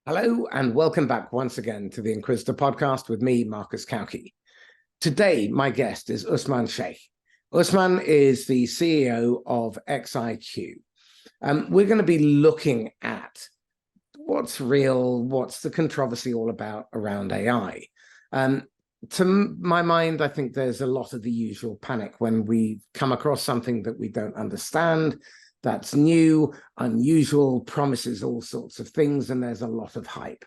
Hello and welcome back once again to the Inquisitor Podcast with me, Marcus Cauchi. Today, my guest is Usman Sheikh. Usman is the CEO of XIQ. We're going to be looking at what's real, what's the controversy all about around AI. To my mind, I think there's a lot of the usual panic when we come across something that we don't understand, that's new, unusual, promises all sorts of things, and there's a lot of hype.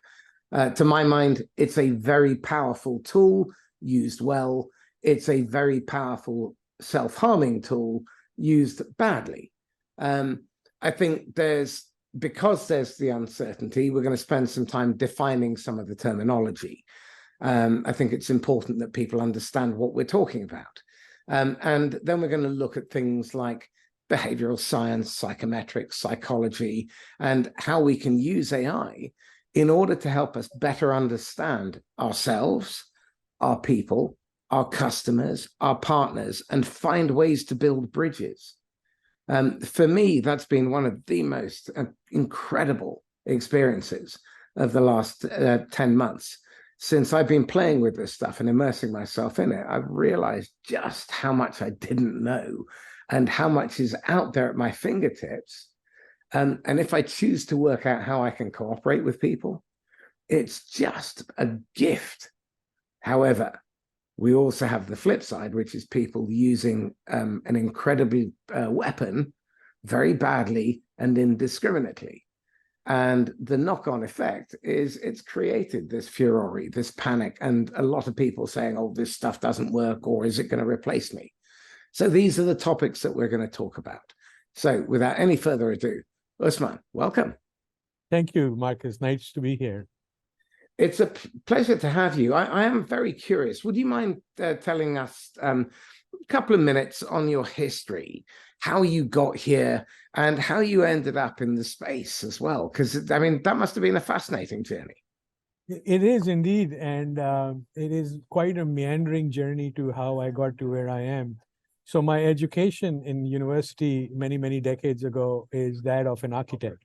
To my mind, it's a very powerful tool used well. It's a very powerful self-harming tool used badly. I think because there's the uncertainty, we're going to spend some time defining some of the terminology. I think it's important that people understand what we're talking about. And then we're going to look at things like behavioral science, psychometrics, psychology, and how we can use AI in order to help us better understand ourselves, our people, our customers, our partners, and find ways to build bridges. For me, that's been one of the most incredible experiences of the last 10 months. Since I've been playing with this stuff and immersing myself in it, I've realized just how much I didn't know and how much is out there at my fingertips. And if I choose to work out how I can cooperate with people, it's just a gift. However, we also have the flip side, which is people using an incredible weapon very badly and indiscriminately. And the knock-on effect is it's created this furore, this panic, and a lot of people saying, oh, this stuff doesn't work, or is it going to replace me? So these are the topics that we're going to talk about. So without any further ado, Usman, welcome. Thank you, Marcus. Nice to be here. It's a pleasure to have you. I am very curious. Would you mind telling us a couple of minutes on your history, how you got here, and how you ended up in the space as well? Because, I mean, that must have been a fascinating journey. It is indeed. And it is quite a meandering journey to how I got to where I am. So my education in university many, many decades ago is that of an architect.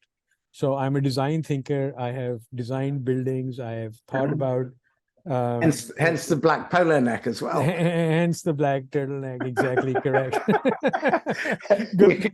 So I'm a design thinker. I have designed buildings. I have thought about... hence the black polo neck as well. Hence the black turtleneck, exactly correct.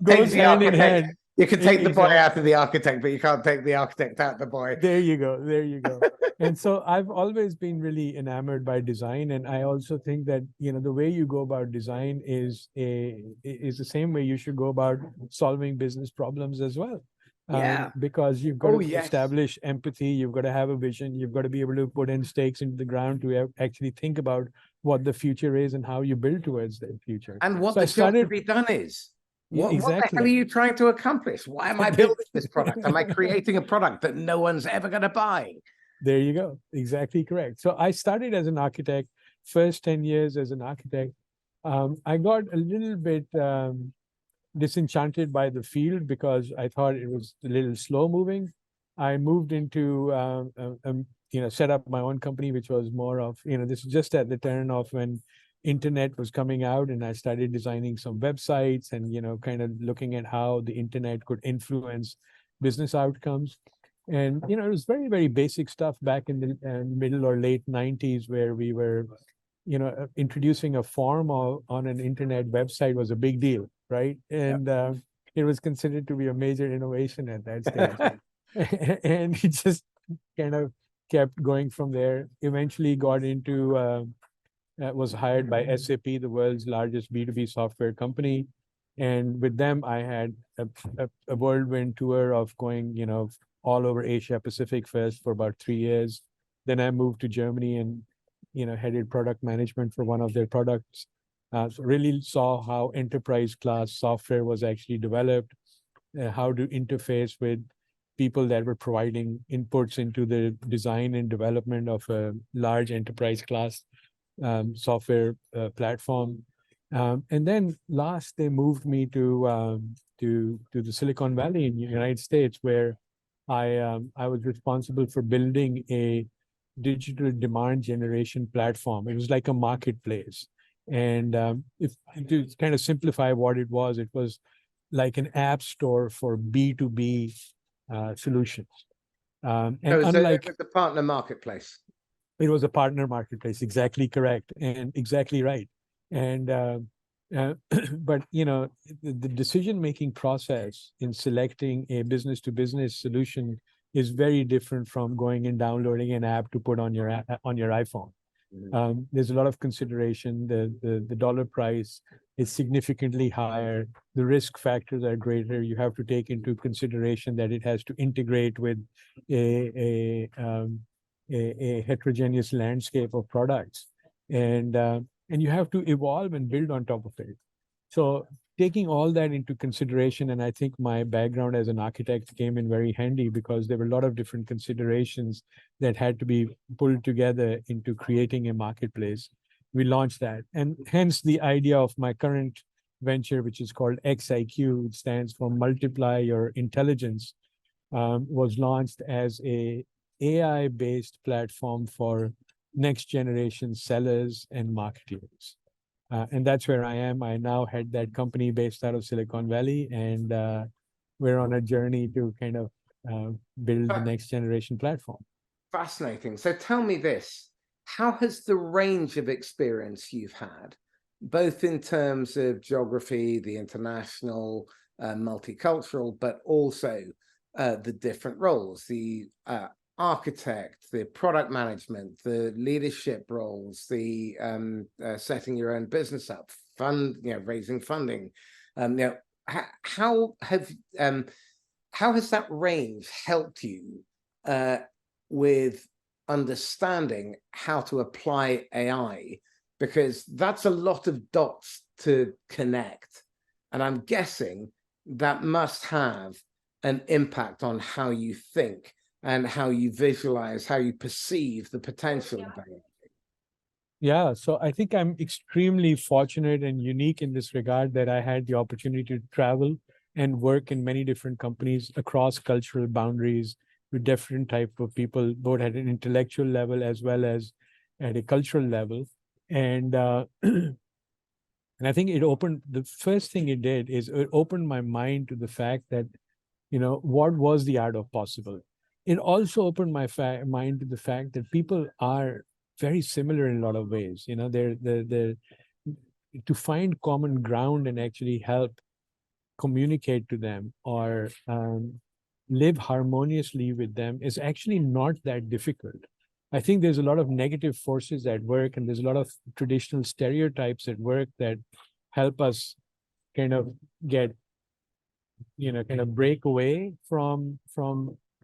Goes hand in hand. You can take the boy Exactly. out of the architect, but you can't take the architect out of the boy. There you go. There you go. And so I've always been really enamored by design. And I also think that, the way you go about design is the same way you should go about solving business problems as well. Yeah. Because you've got to establish empathy, you've got to have a vision, you've got to be able to put in stakes into the ground to actually think about what the future is and how you build towards that future. And what the job to be done is. What the hell are you trying to accomplish? Why am I building this product? Am I creating a product that no one's ever going to buy? There you go. Exactly correct. So I started as an architect, first 10 years as an architect. I got a little bit disenchanted by the field because I thought it was a little slow moving. I moved into, set up my own company, which was more of, this is just at the turn of when internet was coming out, and I started designing some websites and, kind of looking at how the internet could influence business outcomes. And, it was very, very basic stuff back in the middle or late 90s where we were, introducing a form on an internet website was a big deal, right? And it was considered to be a major innovation at that stage. And it just kind of kept going from there. Eventually got into... was hired by SAP, the world's largest B2B software company. And with them, I had a whirlwind tour of going, all over Asia Pacific first for about 3 years. Then I moved to Germany and, headed product management for one of their products. So really saw how enterprise class software was actually developed, how to interface with people that were providing inputs into the design and development of a large enterprise class software platform. And then last, they moved me to the Silicon Valley in the United States, where I was responsible for building a digital demand generation platform. It was like a marketplace. And if to kind of simplify what it was like an app store for B2B solutions. And So unlike it's a partner marketplace. it was a partner marketplace, exactly correct and exactly right. And but the decision-making process in selecting a business-to-business solution is very different from going and downloading an app to put on your iPhone. There's a lot of consideration. The dollar price is significantly higher. The risk factors are greater. You have to take into consideration that it has to integrate with a heterogeneous landscape of products, and you have to evolve and build on top of it. So taking all that into consideration, and I think my background as an architect came in very handy because there were a lot of different considerations that had to be pulled together into creating a marketplace. We launched that, and hence the idea of my current venture, which is called XIQ, which stands for Multiply Your Intelligence, was launched as a AI-based platform for next generation sellers and marketers. And that's where I am. I now head that company based out of Silicon Valley, and we're on a journey to kind of build the next generation platform. Fascinating. So tell me this, how has the range of experience you've had, both in terms of geography, the international, multicultural, but also the different roles, the architect, the product management, the leadership roles, the setting your own business up, raising funding, how has that range helped you with understanding how to apply AI? Because that's a lot of dots to connect, and I'm guessing that must have an impact on how you think and how you visualize, how you perceive the potential of AI. Yeah, so I think I'm extremely fortunate and unique in this regard that I had the opportunity to travel and work in many different companies across cultural boundaries with different type of people, both at an intellectual level as well as at a cultural level. And and I think the first thing it did is it opened my mind to the fact that, what was the art of possible? It also opened my mind to the fact that people are very similar in a lot of ways. They're to find common ground and actually help communicate to them or live harmoniously with them is actually not that difficult. I think there's a lot of negative forces at work, and there's a lot of traditional stereotypes at work that help us kind of get, kind of break away from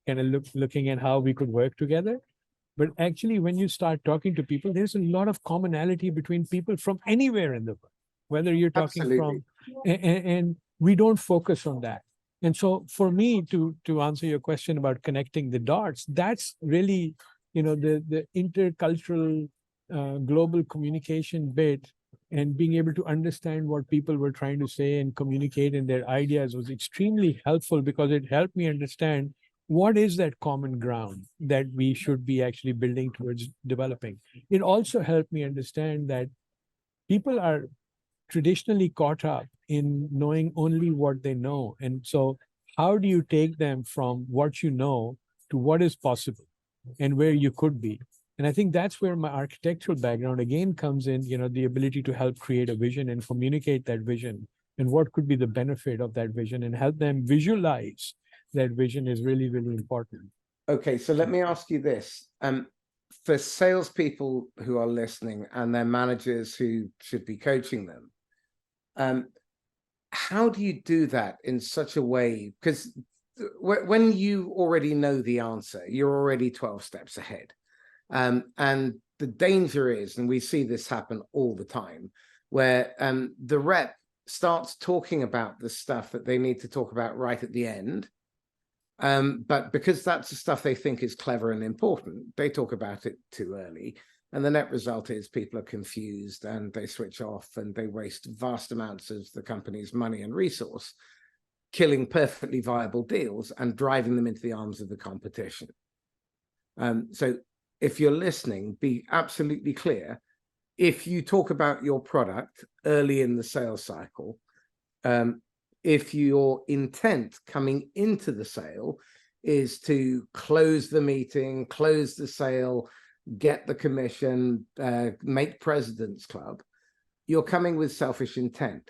kind of looking at how we could work together. But actually, when you start talking to people, there's a lot of commonality between people from anywhere in the world, whether you're talking Absolutely. and we don't focus on that. And so for me to answer your question about connecting the dots, that's really, the intercultural global communication bit, and being able to understand what people were trying to say and communicate in their ideas was extremely helpful, because it helped me understand what is that common ground that we should be actually building towards developing. It also helped me understand that people are traditionally caught up in knowing only what they know. And so how do you take them from what you know to what is possible and where you could be? And I think that's where my architectural background again comes in, the ability to help create a vision and communicate that vision and what could be the benefit of that vision and help them visualize that vision is really, really important. Okay, so let me ask you this. For salespeople who are listening and their managers who should be coaching them, how do you do that in such a way? Because when you already know the answer, you're already 12 steps ahead. And the danger is, and we see this happen all the time, where the rep starts talking about the stuff that they need to talk about right at the end. But because that's the stuff they think is clever and important, they talk about it too early. And the net result is people are confused and they switch off and they waste vast amounts of the company's money and resource, killing perfectly viable deals and driving them into the arms of the competition. So if you're listening, be absolutely clear. If you talk about your product early in the sales cycle, if your intent coming into the sale is to close the meeting, close the sale, get the commission, make President's Club. You're coming with selfish intent.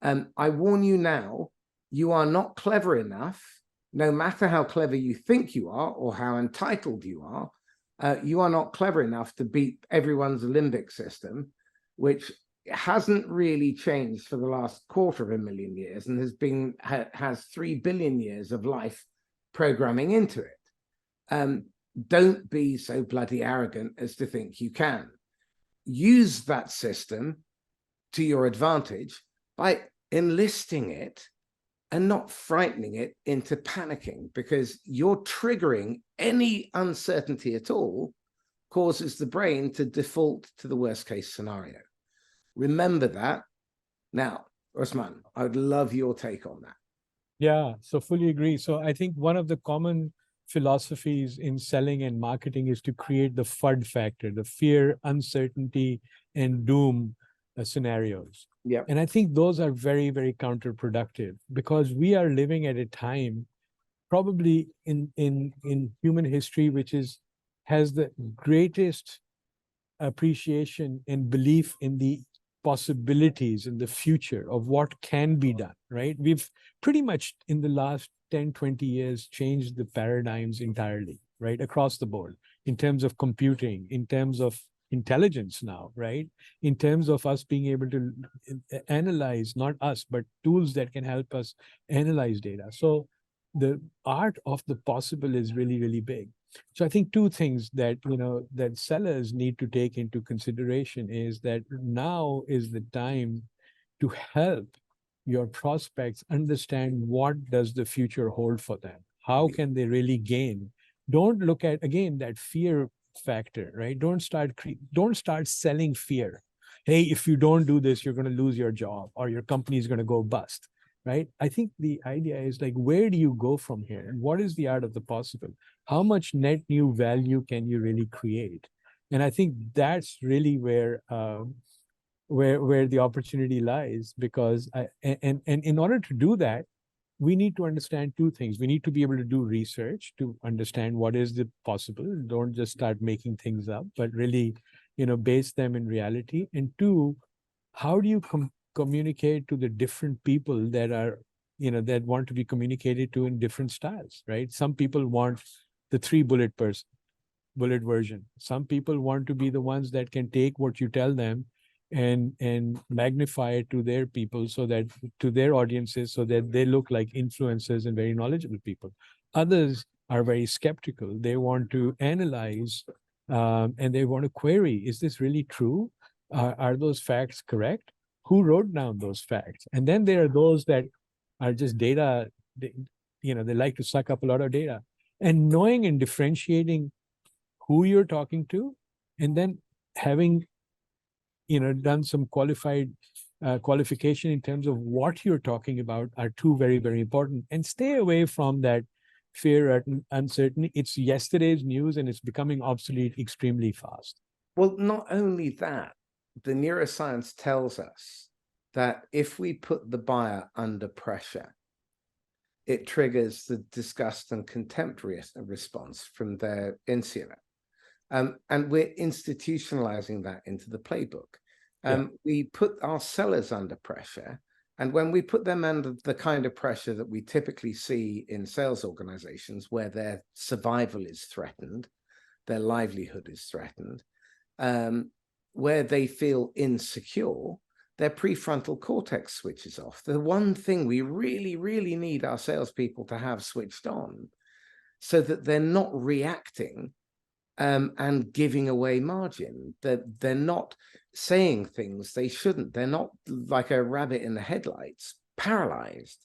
I warn you now, you are not clever enough, no matter how clever you think you are or how entitled you are not clever enough to beat everyone's limbic system, which hasn't really changed for the last 250,000 years and has 3 billion years of life programming into it. Don't be so bloody arrogant as to think you can. Use that system to your advantage by enlisting it and not frightening it into panicking, because you're triggering any uncertainty at all causes the brain to default to the worst case scenario. Remember that. Now, Usman, I would love your take on that. Yeah, so fully agree. So I think one of the common philosophies in selling and marketing is to create the FUD factor, the fear, uncertainty, and doom scenarios. Yeah. And I think those are very, very counterproductive, because we are living at a time probably in human history which has the greatest appreciation and belief in the possibilities in the future of what can be done, right? We've pretty much in the last 10, 20 years changed the paradigms entirely, right? Across the board, in terms of computing, in terms of intelligence now, right? In terms of us being able to analyze, not us, but tools that can help us analyze data. So the art of the possible is really, really big. So I think two things that, that sellers need to take into consideration is that now is the time to help your prospects understand what does the future hold for them. How can they really gain? Don't look at, again, that fear factor, right? Don't start selling fear. Hey, if you don't do this, you're going to lose your job or your company is going to go bust, right? I think the idea is like, where do you go from here? And what is the art of the possible? How much net new value can you really create? And I think that's really where the opportunity lies, because and in order to do that, we need to understand two things. We need to be able to do research to understand what is the possible. Don't just start making things up, but really, base them in reality. And two, how do you communicate to the different people that are, that want to be communicated to in different styles, right? Some people want the 3-bullet version. Some people want to be the ones that can take what you tell them and magnify it to their people, so that to their audiences, so that they look like influencers and very knowledgeable people. Others are very skeptical. They want to analyze and they want to query, is this really true? Are those facts correct? Who wrote down those facts? And then there are those that are just data, they like to suck up a lot of data. And knowing and differentiating who you're talking to, and then having done some qualification in terms of what you're talking about are two very, very important. And stay away from that fear and uncertainty. It's yesterday's news and it's becoming obsolete extremely fast. Well, not only that, the neuroscience tells us that if we put the buyer under pressure, it triggers the disgust and contempt response from their insula. And we're institutionalizing that into the playbook. We put our sellers under pressure. And when we put them under the kind of pressure that we typically see in sales organizations, where their survival is threatened, their livelihood is threatened, where they feel insecure, their prefrontal cortex switches off. The one thing we really, really need our salespeople to have switched on, so that they're not reacting and giving away margin, that they're not saying things they shouldn't. They're not like a rabbit in the headlights, paralyzed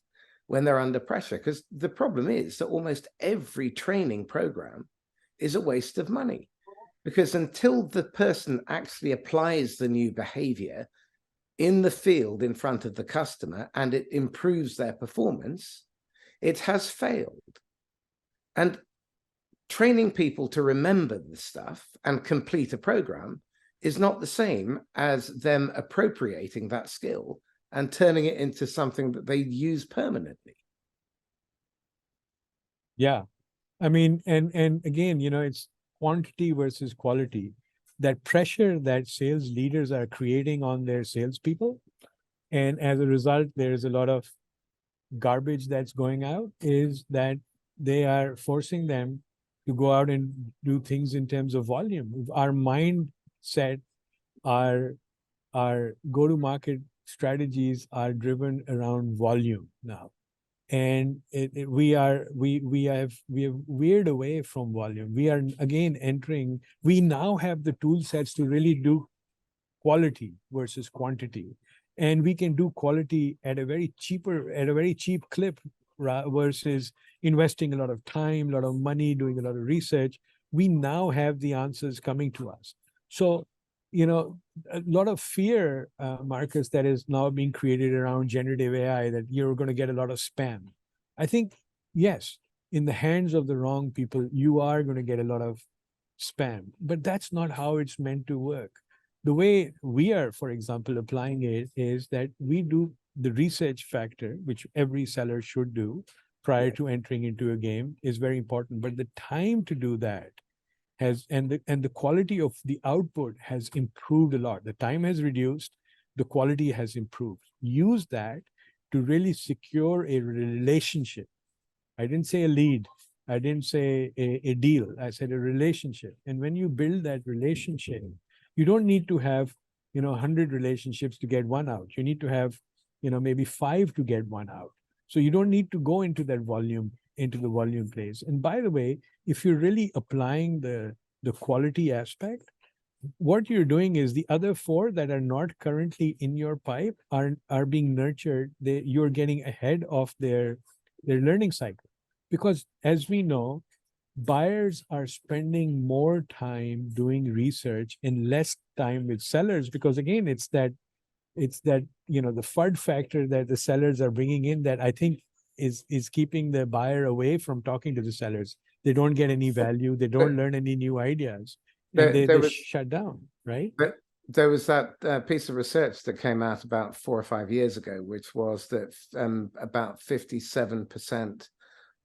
when they're under pressure. Because the problem is that almost every training program is a waste of money, because until the person actually applies the new behavior in the field in front of the customer and it improves their performance, it has failed. And training people to remember the stuff and complete a program is not the same as them appropriating that skill and turning it into something that they use permanently. Yeah. I mean, and again, it's quantity versus quality. That pressure that sales leaders are creating on their salespeople, and as a result, there's a lot of garbage that's going out, is that they are forcing them to go out and do things in terms of volume. Our mindset, our go-to-market strategies are driven around volume now, and we have veered away from volume. We are again entering. We now have the tool sets to really do quality versus quantity, and we can do quality at a very cheap clip versus investing a lot of time, a lot of money, doing a lot of research. We now have the answers coming to us. So a lot of fear, Marcus, that is now being created around generative AI, that you're going to get a lot of spam. I think, yes, in the hands of the wrong people, you are going to get a lot of spam, but that's not how it's meant to work. The way we are, for example, applying it is that we do the research factor, which every seller should do prior to entering into a game, is very important. But the time to do that and the quality of the output has improved a lot. The time has reduced, the quality has improved. Use that to really secure a relationship. I didn't say a lead. I didn't say a deal. I said a relationship. And when you build that relationship, you don't need to have 100 relationships to get one out. You need to have maybe 5 to get one out. So you don't need to go into the volume place. And by the way, if you're really applying the quality aspect, what you're doing is the other 4 that are not currently in your pipe are being nurtured. You're getting ahead of their learning cycle. Because as we know, buyers are spending more time doing research and less time with sellers, because again, it's that the FUD factor that the sellers are bringing in that I think is keeping the buyer away from talking to the sellers. They don't get any value. They don't learn any new ideas. And they shut down, right? There was that piece of research that came out about 4 or 5 years ago, which was that about 57%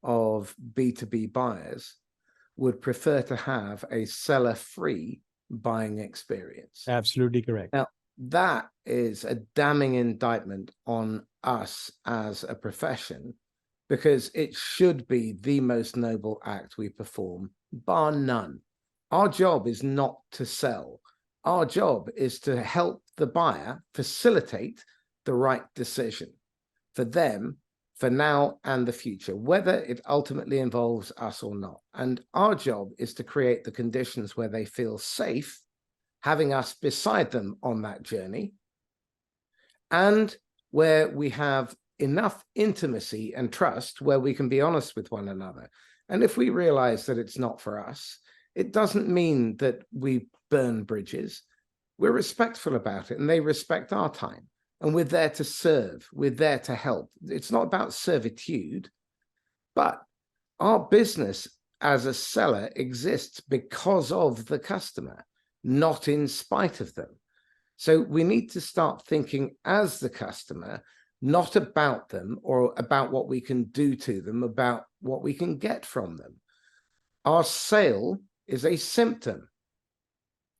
of B2B buyers would prefer to have a seller-free buying experience. Absolutely correct. Now, that is a damning indictment on us as a profession, because it should be the most noble act we perform, bar none. Our job is not to sell. Our job is to help the buyer facilitate the right decision for them, for now and the future, whether it ultimately involves us or not. And our job is to create the conditions where they feel safe having us beside them on that journey, and where we have enough intimacy and trust where we can be honest with one another. And if we realize that it's not for us, it doesn't mean that we burn bridges. We're respectful about it, and they respect our time. And we're there to serve. We're there to help. It's not about servitude, but our business as a seller exists because of the customer, not in spite of them. So we need to start thinking as the customer, not about them or about what we can do to them, about what we can get from them. Our sale is a symptom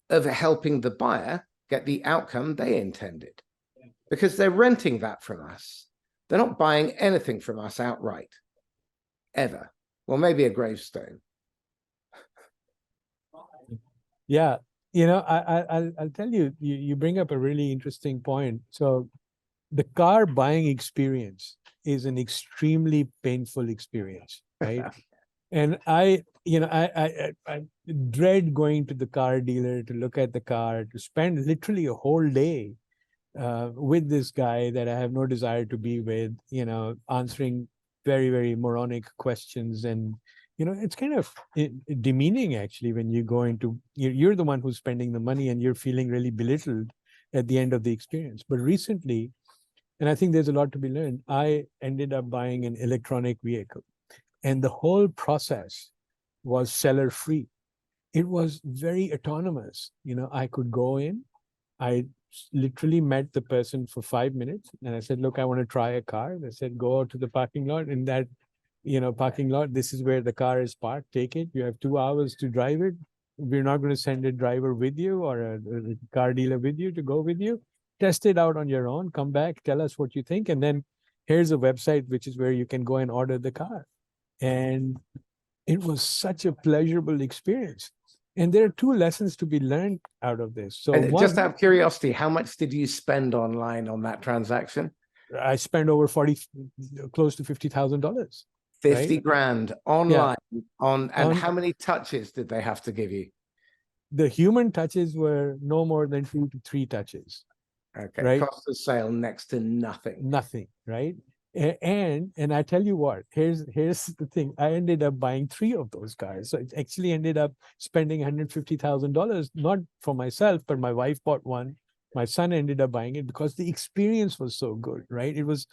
of helping the buyer get the outcome they intended, because they're renting that from us. They're not buying anything from us outright, ever. Well, maybe a gravestone. Yeah. I'll tell you, you bring up a really interesting point. So the car buying experience is an extremely painful experience, right? And I dread going to the car dealer to look at the car, to spend literally a whole day with this guy that I have no desire to be with, answering very, very moronic questions. And, it's kind of demeaning, actually, when you go into, you're the one who's spending the money and you're feeling really belittled at the end of the experience. But recently, and I think there's a lot to be learned, I ended up buying an electronic vehicle. And the whole process was seller free. It was very autonomous. I could go in, I literally met the person for 5 minutes and I said, look, I want to try a car. They said, go out to the parking lot. And that parking lot. This is where the car is parked. Take it. You have 2 hours to drive it. We're not going to send a driver with you or a car dealer with you to go with you. Test it out on your own. Come back. Tell us what you think. And then here's a website, which is where you can go and order the car. And it was such a pleasurable experience. And there are 2 lessons to be learned out of this. So And just out of curiosity, how much did you spend online on that transaction? I spent over close to $50,000. 50 right? grand online on how many touches did they have to give you? The human touches were no more than 2 to 3 touches. Okay. Right? Cost of sale next to nothing. Nothing, right? And I tell you what, here's the thing. I ended up buying 3 of those cars. So it actually ended up spending $150,000, not for myself, but my wife bought one. My son ended up buying it because the experience was so good, right? It was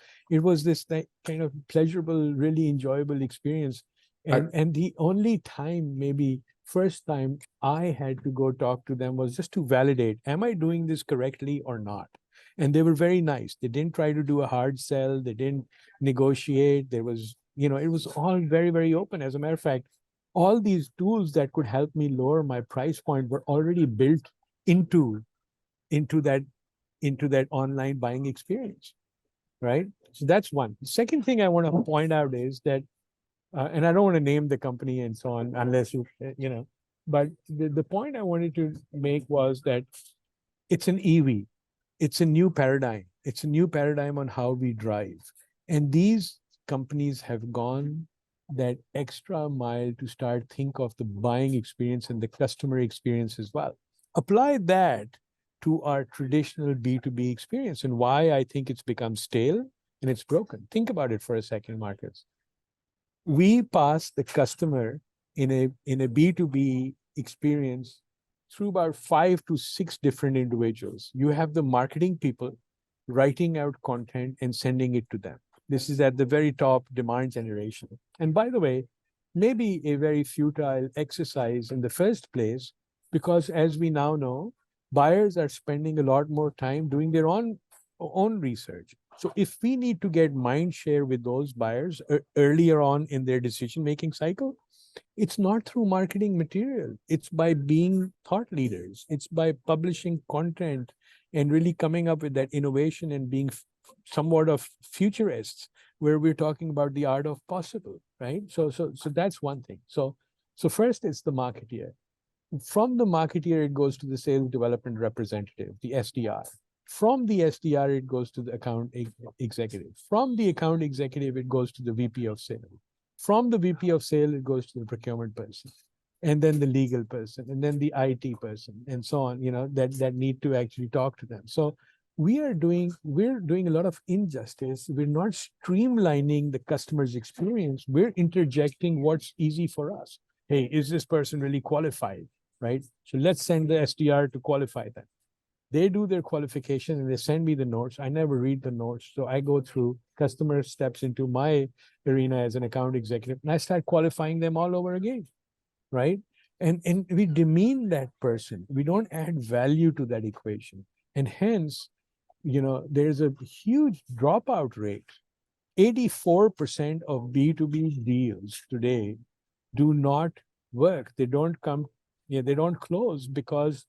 this kind of pleasurable, really enjoyable experience. And the only time, maybe first time I had to go talk to them was just to validate, am I doing this correctly or not? And they were very nice. They didn't try to do a hard sell. They didn't negotiate. There was, it was all very, very open. As a matter of fact, all these tools that could help me lower my price point were already built into that online buying experience, right? So that's one. The second thing I want to point out is that, and I don't want to name the company and so on, unless but the point I wanted to make was that it's an EV. It's a new paradigm. It's a new paradigm on how we drive. And these companies have gone that extra mile to start think of the buying experience and the customer experience as well. Apply that to our traditional B2B experience and why I think it's become stale and it's broken. Think about it for a second, Marcus. We pass the customer in a B2B experience through about 5 to 6 different individuals. You have the marketing people writing out content and sending it to them. This is at the very top, demand generation. And by the way, maybe a very futile exercise in the first place, because as we now know, buyers are spending a lot more time doing their own research. So if we need to get mind share with those buyers earlier on in their decision-making cycle, it's not through marketing material. It's by being thought leaders. It's by publishing content and really coming up with that innovation and being somewhat of futurists, where we're talking about the art of possible, right? So that's one thing. So first it's the marketeer. From the marketeer, it goes to the sales development representative, the SDR. From the SDR, it goes to the account executive. From the account executive, it goes to the VP of sales. From the VP of sales, it goes to the procurement person, and then the legal person, and then the IT person, and so on, that need to actually talk to them. So we're doing a lot of injustice. We're not streamlining the customer's experience. We're interjecting what's easy for us. Hey, is this person really qualified, right? So let's send the SDR to qualify them. They do their qualification and they send me the notes. I never read the notes. So I go through, customer steps into my arena as an account executive, and I start qualifying them all over again, right? And we demean that person. We don't add value to that equation. And hence, there's a huge dropout rate. 84% of B2B deals today do not work. They don't they don't close because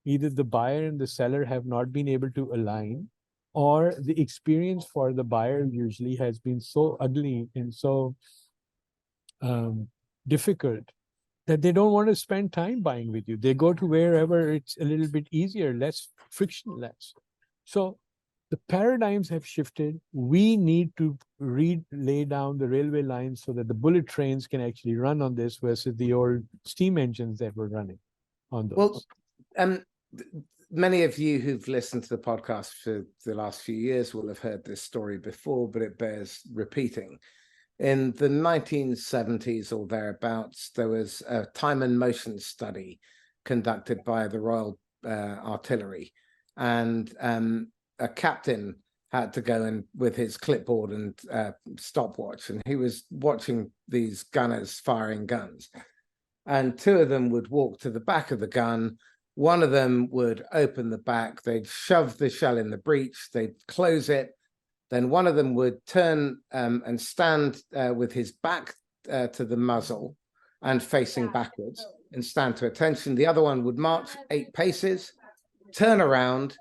either the buyer and the seller have not been able to align, or the experience for the buyer usually has been so ugly and so difficult that they don't want to spend time buying with you. They go to wherever it's a little bit easier, less frictionless. So the paradigms have shifted. We need to lay down the railway lines so that the bullet trains can actually run on this versus the old steam engines that were running on those. Well, many of you who've listened to the podcast for the last few years will have heard this story before, but it bears repeating. In the 1970s or thereabouts, there was a time and motion study conducted by the Royal Artillery, and a captain had to go in with his clipboard and stopwatch, and he was watching these gunners firing guns. And 2 of them would walk to the back of the gun. One of them would open the back, they'd shove the shell in the breech, they'd close it, then one of them would turn and stand with his back to the muzzle and facing backwards and stand to attention. The other one would march 8 paces, turn around,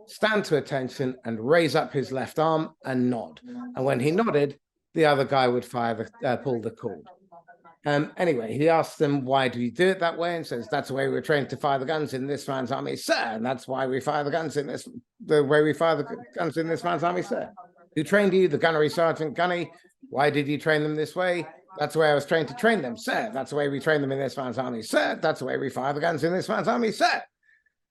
stand to attention, and raise up his left arm and nod. And when he nodded, the other guy would pull the cord. Anyway, he asked them, why do you do it that way? And says, that's the way we're trained to fire the guns in this man's army, sir. And that's why we fire the guns in this, the way we fire the guns in this man's army, sir. Who trained you? The gunnery sergeant Gunny. Why did you train them this way? That's the way I was trained to train them, sir. That's the way we train them in this man's army, sir. That's the way we fire the guns in this man's army, sir.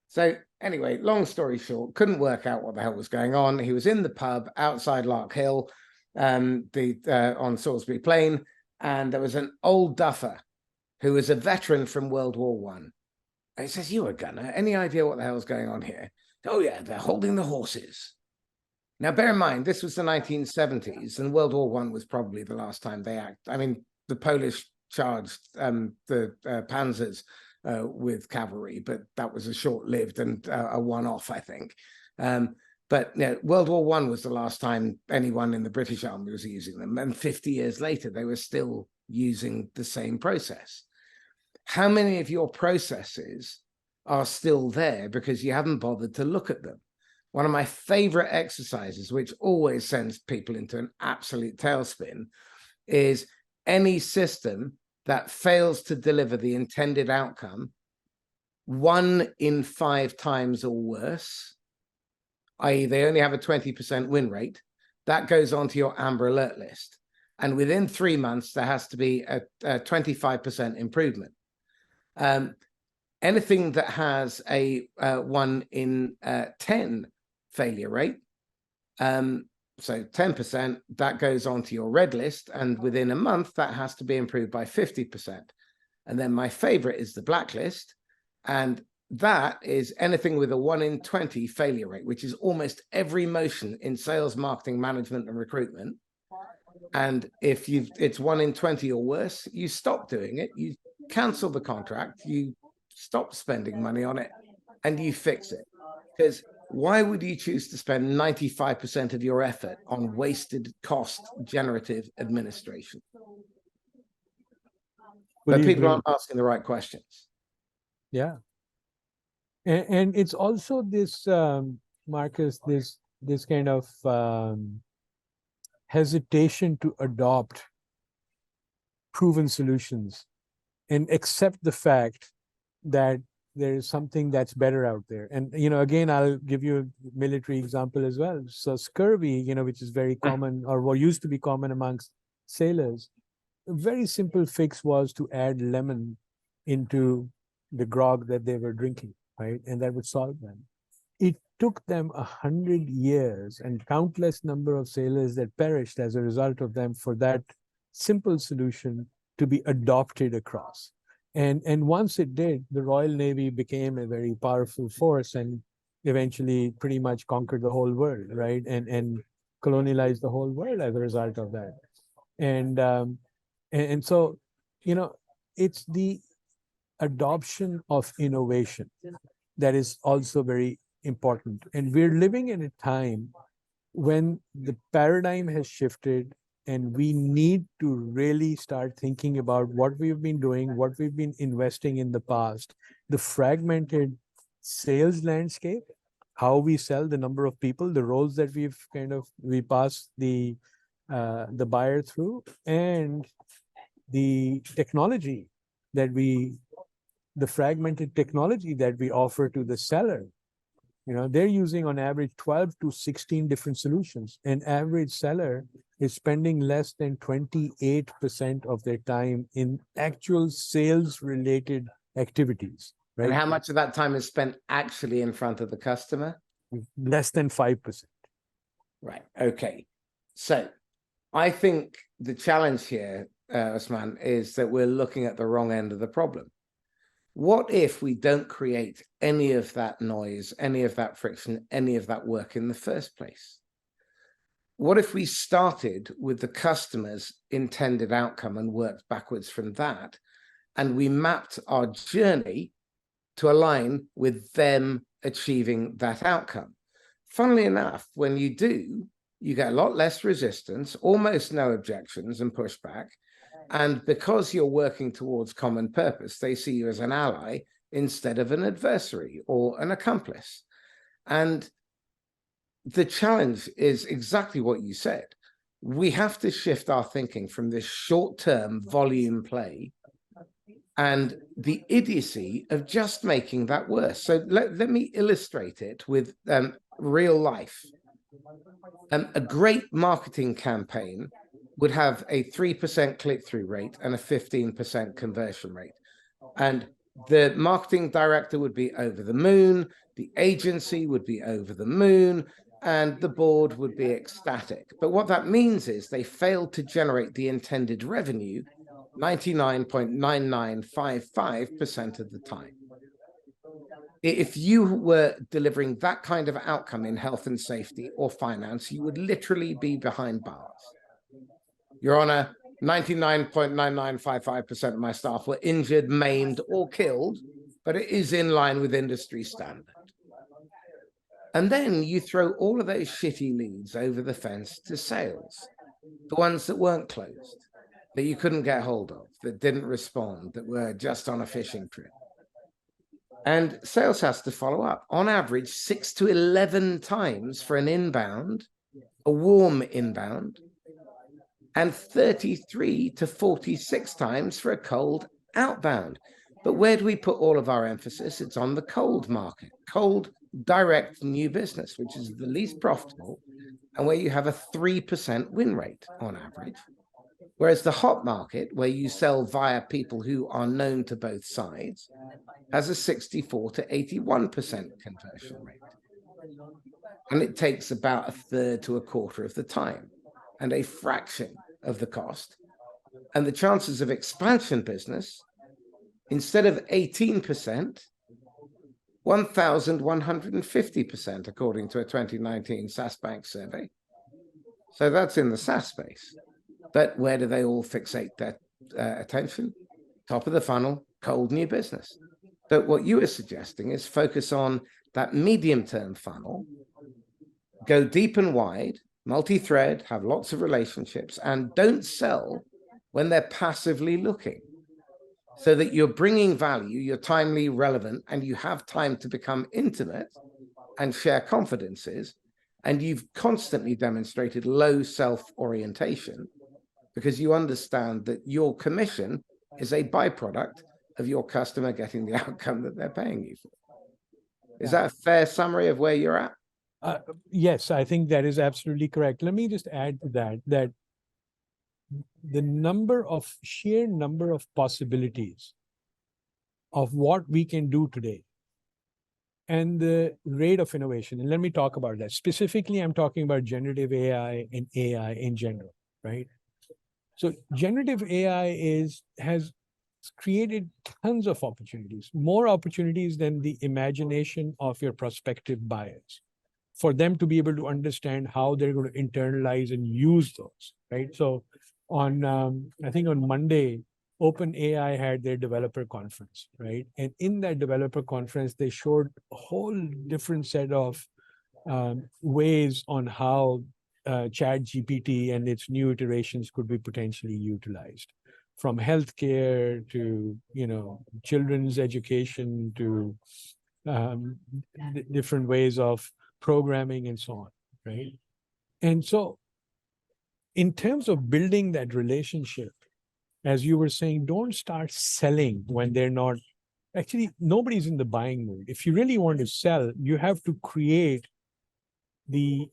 So anyway, long story short, couldn't work out what the hell was going on. He was in the pub outside Lark Hill, on Salisbury Plain, and there was an old duffer who was a veteran from World War One. And he says, "You a gunner? Any idea what the hell's going on here?" "Oh yeah, they're holding the horses." Now, bear in mind, this was the 1970s, and World War One was probably the last time they I mean, the Polish charged the panzers with cavalry, but that was a short-lived and a one-off, I think. But you know, World War One was the last time anyone in the British Army was using them, and 50 years later, they were still using the same process. How many of your processes are still there because you haven't bothered to look at them? One of my favorite exercises, which always sends people into an absolute tailspin, is any system that fails to deliver the intended outcome 1 in 5 times or worse, i.e. they only have a 20% win rate, that goes onto your Amber Alert list. And within 3 months, there has to be a 25% improvement. Anything that has a 1 in 10 failure rate, so 10%, that goes onto your red list, and within a month that has to be improved by 50%. And then my favorite is the blacklist, and that is anything with a 1 in 20 failure rate, which is almost every motion in sales, marketing, management, and recruitment. And if it's 1 in 20 or worse, you stop doing it, you cancel the contract, you stop spending money on it, and you fix it. Because why would you choose to spend 95% of your effort on wasted cost generative administration? But people aren't asking the right questions. Yeah. And it's also this, Marcus, this kind of hesitation to adopt proven solutions and accept the fact that there is something that's better out there. And, you know, again, I'll give you a military example as well. So scurvy, you know, which is very common, or what used to be common amongst sailors, a very simple fix was to add lemon into the grog that they were drinking, right? And that would solve them. It took them 100 years and countless number of sailors that perished as a result of them for that simple solution to be adopted across. And once it did, the Royal Navy became a very powerful force and eventually pretty much conquered the whole world, right? And colonialized the whole world as a result of that. And so, you know, it's the adoption of innovation that is also very important. And we're living in a time when the paradigm has shifted, and we need to really start thinking about what we've been doing, what we've been investing in the past, the fragmented sales landscape, how we sell, the number of people, the roles that we pass the buyer through, and the technology that the fragmented technology that we offer to the seller. You know, they're using on average 12 to 16 different solutions. An average seller is spending less than 28% of their time in actual sales-related activities. Right? And how much of that time is spent actually in front of the customer? Less than 5%. Right. Okay. So I think the challenge here, Usman, is that we're looking at the wrong end of the problem. What if we don't create any of that noise, any of that friction, any of that work in the first place? What if we started with the customer's intended outcome and worked backwards from that, and we mapped our journey to align with them achieving that outcome? Funnily enough, when you do, you get a lot less resistance, almost no objections and pushback. And because you're working towards common purpose, they see you as an ally instead of an adversary or an accomplice. And the challenge is exactly what you said. We have to shift our thinking from this short-term volume play and the idiocy of just making that worse. So let me illustrate it with real life. A great marketing campaign would have a 3% click-through rate and a 15% conversion rate. And the marketing director would be over the moon, the agency would be over the moon, and the board would be ecstatic. But what that means is they failed to generate the intended revenue 99.9955% of the time. If you were delivering that kind of outcome in health and safety or finance, you would literally be behind bars. Your Honor, 99.9955% of my staff were injured, maimed, or killed, but it is in line with industry standard. And then you throw all of those shitty leads over the fence to sales, the ones that weren't closed, that you couldn't get hold of, that didn't respond, that were just on a fishing trip. And sales has to follow up, on average, 6 to 11 times for an inbound, a warm inbound, and 33 to 46 times for a cold outbound. But where do we put all of our emphasis? It's on the cold market, cold direct new business, which is the least profitable, and where you have a 3% win rate on average. Whereas the hot market, where you sell via people who are known to both sides, has a 64 to 81% conversion rate. And it takes about a third to a quarter of the time and a fraction of the cost. And the chances of expansion business, instead of 18%, 1,150%, according to a 2019 SaaS Bank survey. So that's in the SaaS space. But where do they all fixate their attention? Top of the funnel, cold new business. But what you are suggesting is focus on that medium-term funnel, go deep and wide, multi-thread, have lots of relationships, and don't sell when they're passively looking, so that you're bringing value, you're timely, relevant, and you have time to become intimate and share confidences, and you've constantly demonstrated low self-orientation because you understand that your commission is a byproduct of your customer getting the outcome that they're paying you for. Is that a fair summary of where you're at? Yes, I think that is absolutely correct. Let me just add to that the sheer number of possibilities of what we can do today and the rate of innovation. And let me talk about that. Specifically, I'm talking about generative AI and AI in general, right? So generative AI has created tons of opportunities, more opportunities than the imagination of your prospective buyers, for them to be able to understand how they're going to internalize and use those, right? So I think on Monday, OpenAI had their developer conference, right? And in that developer conference, they showed a whole different set of ways on how ChatGPT and its new iterations could be potentially utilized, from healthcare to, children's education to different ways of programming and so on, right? And so in terms of building that relationship, as you were saying, don't start selling when they're not. Actually, nobody's in the buying mood. If you really want to sell, you have to create the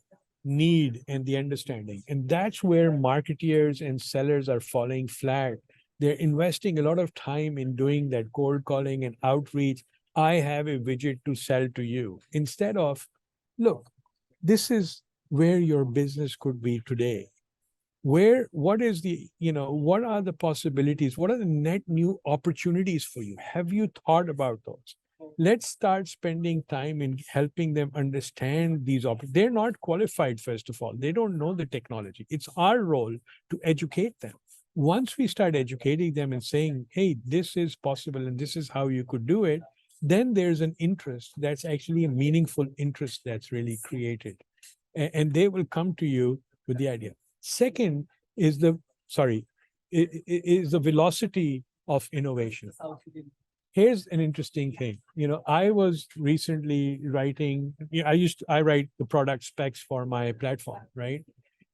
need and the understanding. And that's where marketeers and sellers are falling flat. They're investing a lot of time in doing that cold calling and outreach. I have a widget to sell to you. Instead of, look, this is where your business could be today. What are the possibilities? What are the net new opportunities for you? Have you thought about those? Let's start spending time in helping them understand these opportunities. They're not qualified, first of all. They don't know the technology. It's our role to educate them. Once we start educating them and saying, hey, this is possible and this is how you could do it, then there's an interest that's actually a meaningful interest that's really created. and they will come to you with the idea. Second is the velocity of innovation. Here's an interesting thing. I was recently writing. I write the product specs for my platform, right?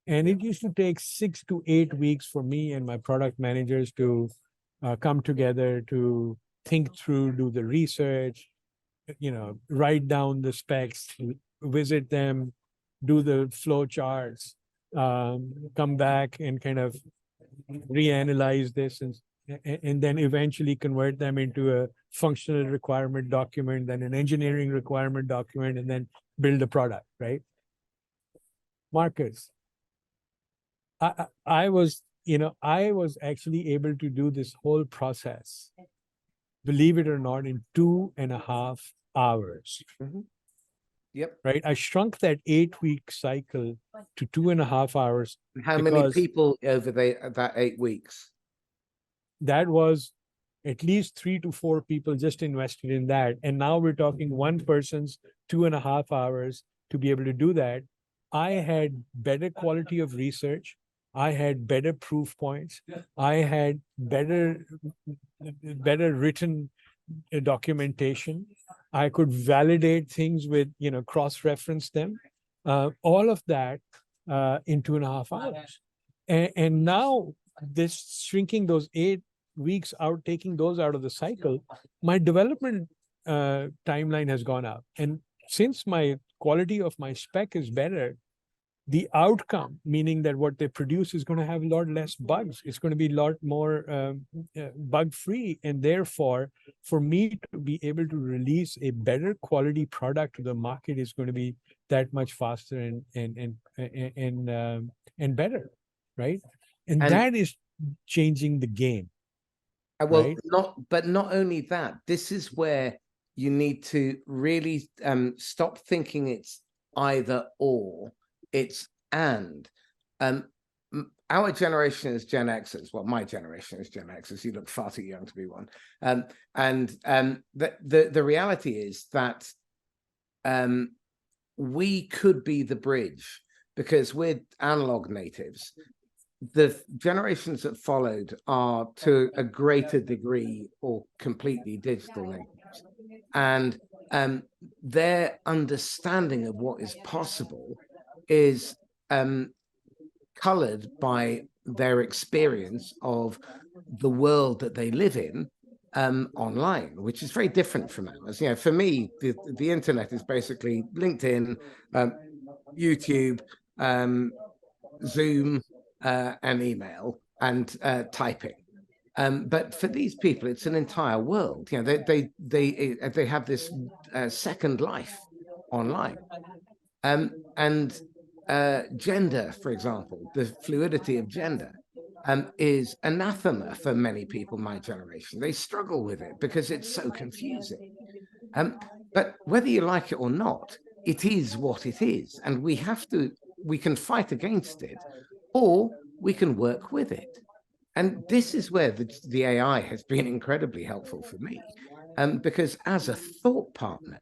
And it used to take 6 to 8 weeks for me and my product managers to come together to think through, do the research, write down the specs, visit them, do the flow charts, come back and kind of reanalyze this and then eventually convert them into a functional requirement document, then an engineering requirement document, and then build a product, right? Marcus, I was actually able to do this whole process, believe it or not, in 2.5 hours. Mm-hmm. Yep. Right. I shrunk that 8-week cycle to 2.5 hours. How many people over that 8 weeks? That was at least 3 to 4 people just invested in that. And now we're talking one person's 2.5 hours to be able to do that. I had better quality of research. I had better proof points. I had better written documentation. I could validate things with, cross-reference them. All of that in 2.5 hours. And now this shrinking those 8 weeks out, taking those out of the cycle, my development timeline has gone up. And since my quality of my spec is better, the outcome, meaning that what they produce is going to have a lot less bugs. It's going to be a lot more bug-free. And therefore, for me to be able to release a better quality product to the market is going to be that much faster and better, right? And that is changing the game. Well, right? not only that, this is where you need to really stop thinking it's either or. It's and. Our generation is Gen Xers. Well, my generation is Gen Xers. You look far too young to be one. The reality is that we could be the bridge because we're analog natives. The generations that followed are to a greater degree or completely digital natives. And their understanding of what is possible is colored by their experience of the world that they live in online, which is very different from ours. For me, the internet is basically LinkedIn, YouTube, Zoom, and email and typing. But for these people, it's an entire world. They have this second life online. And gender, for example, the fluidity of gender is anathema for many people my generation. They struggle with it because it's so confusing. But whether you like it or not, it is what it is. And we can fight against it, or we can work with it. And this is where the AI has been incredibly helpful for me, because as a thought partner,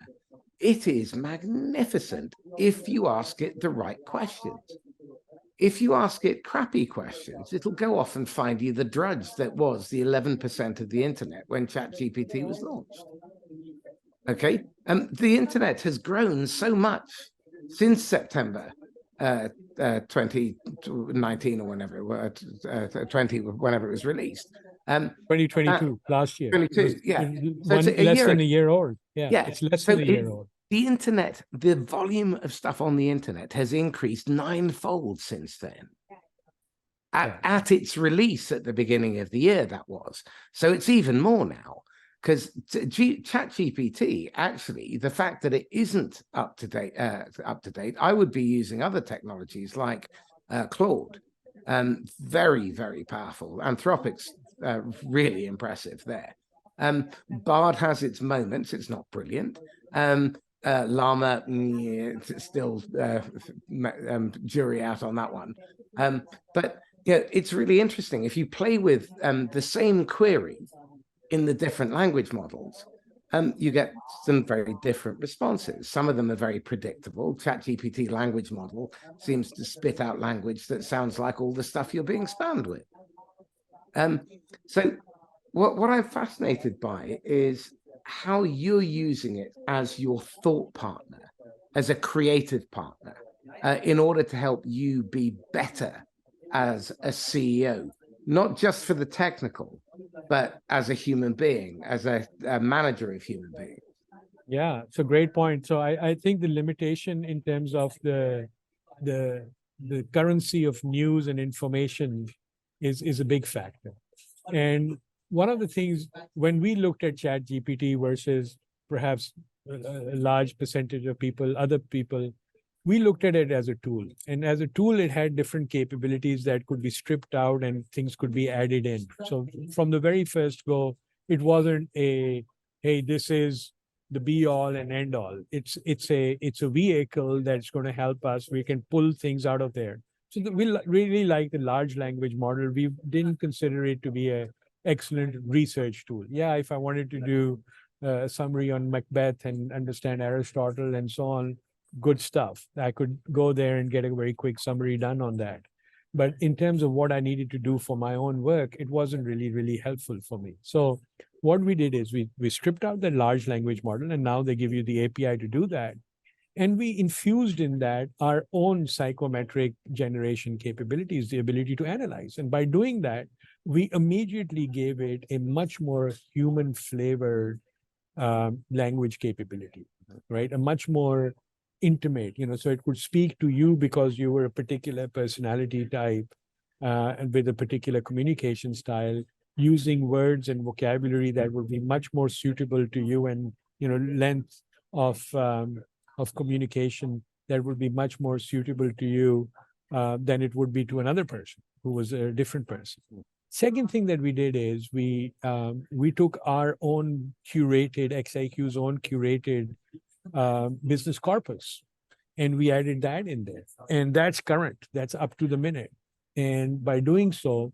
it is magnificent if you ask it the right questions. If you ask it crappy questions, it'll go off and find you the drudge that was the 11% of the internet when ChatGPT was launched. Okay, the internet has grown so much since September 2019 or whenever it was, whenever it was released. 2022, last year. 22, yeah. So less than a year old. Yeah, it's less than a year old. The internet, the volume of stuff on the internet has increased 9-fold since then. At its release at the beginning of the year, that was. So it's even more now. Because ChatGPT, actually, the fact that it isn't up to date, I would be using other technologies like Claude, very, very powerful. Anthropic's really impressive there. Bard has its moments; it's not brilliant. Llama, still jury out on that one. But it's really interesting if you play with the same query in the different language models, you get some very different responses. Some of them are very predictable. ChatGPT language model seems to spit out language that sounds like all the stuff you're being spammed with. So what I'm fascinated by is how you're using it as your thought partner, as a creative partner, in order to help you be better as a CEO, not just for the technical, but as a human being, as a manager of human beings. Yeah, it's a great point. So I think the limitation in terms of the currency of news and information is a big factor. And one of the things when we looked at ChatGPT versus perhaps a large percentage of people, other people, we looked at it as a tool. And as a tool, it had different capabilities that could be stripped out and things could be added in. So from the very first go, it wasn't a, hey, this is the be all and end all. It's a vehicle that's going to help us. We can pull things out of there. So we really like the large language model. We didn't consider it to be a excellent research tool. Yeah, if I wanted to do a summary on Macbeth and understand Aristotle and so on, good stuff. I could go there and get a very quick summary done on that. But in terms of what I needed to do for my own work, it wasn't really helpful for me. So what we did is we stripped out the large language model, and now they give you the API to do that. And we infused in that our own psychometric generation capabilities, the ability to analyze. And by doing that, we immediately gave it a much more human flavored language capability, right? A much more intimate, so it could speak to you because you were a particular personality type and with a particular communication style, using words and vocabulary that would be much more suitable to you, and length of communication that would be much more suitable to you than it would be to another person who was a different person. Second thing that we did is we took our own curated, XIQ's own curated business corpus, and we added that in there, and that's current, that's up to the minute. And by doing so,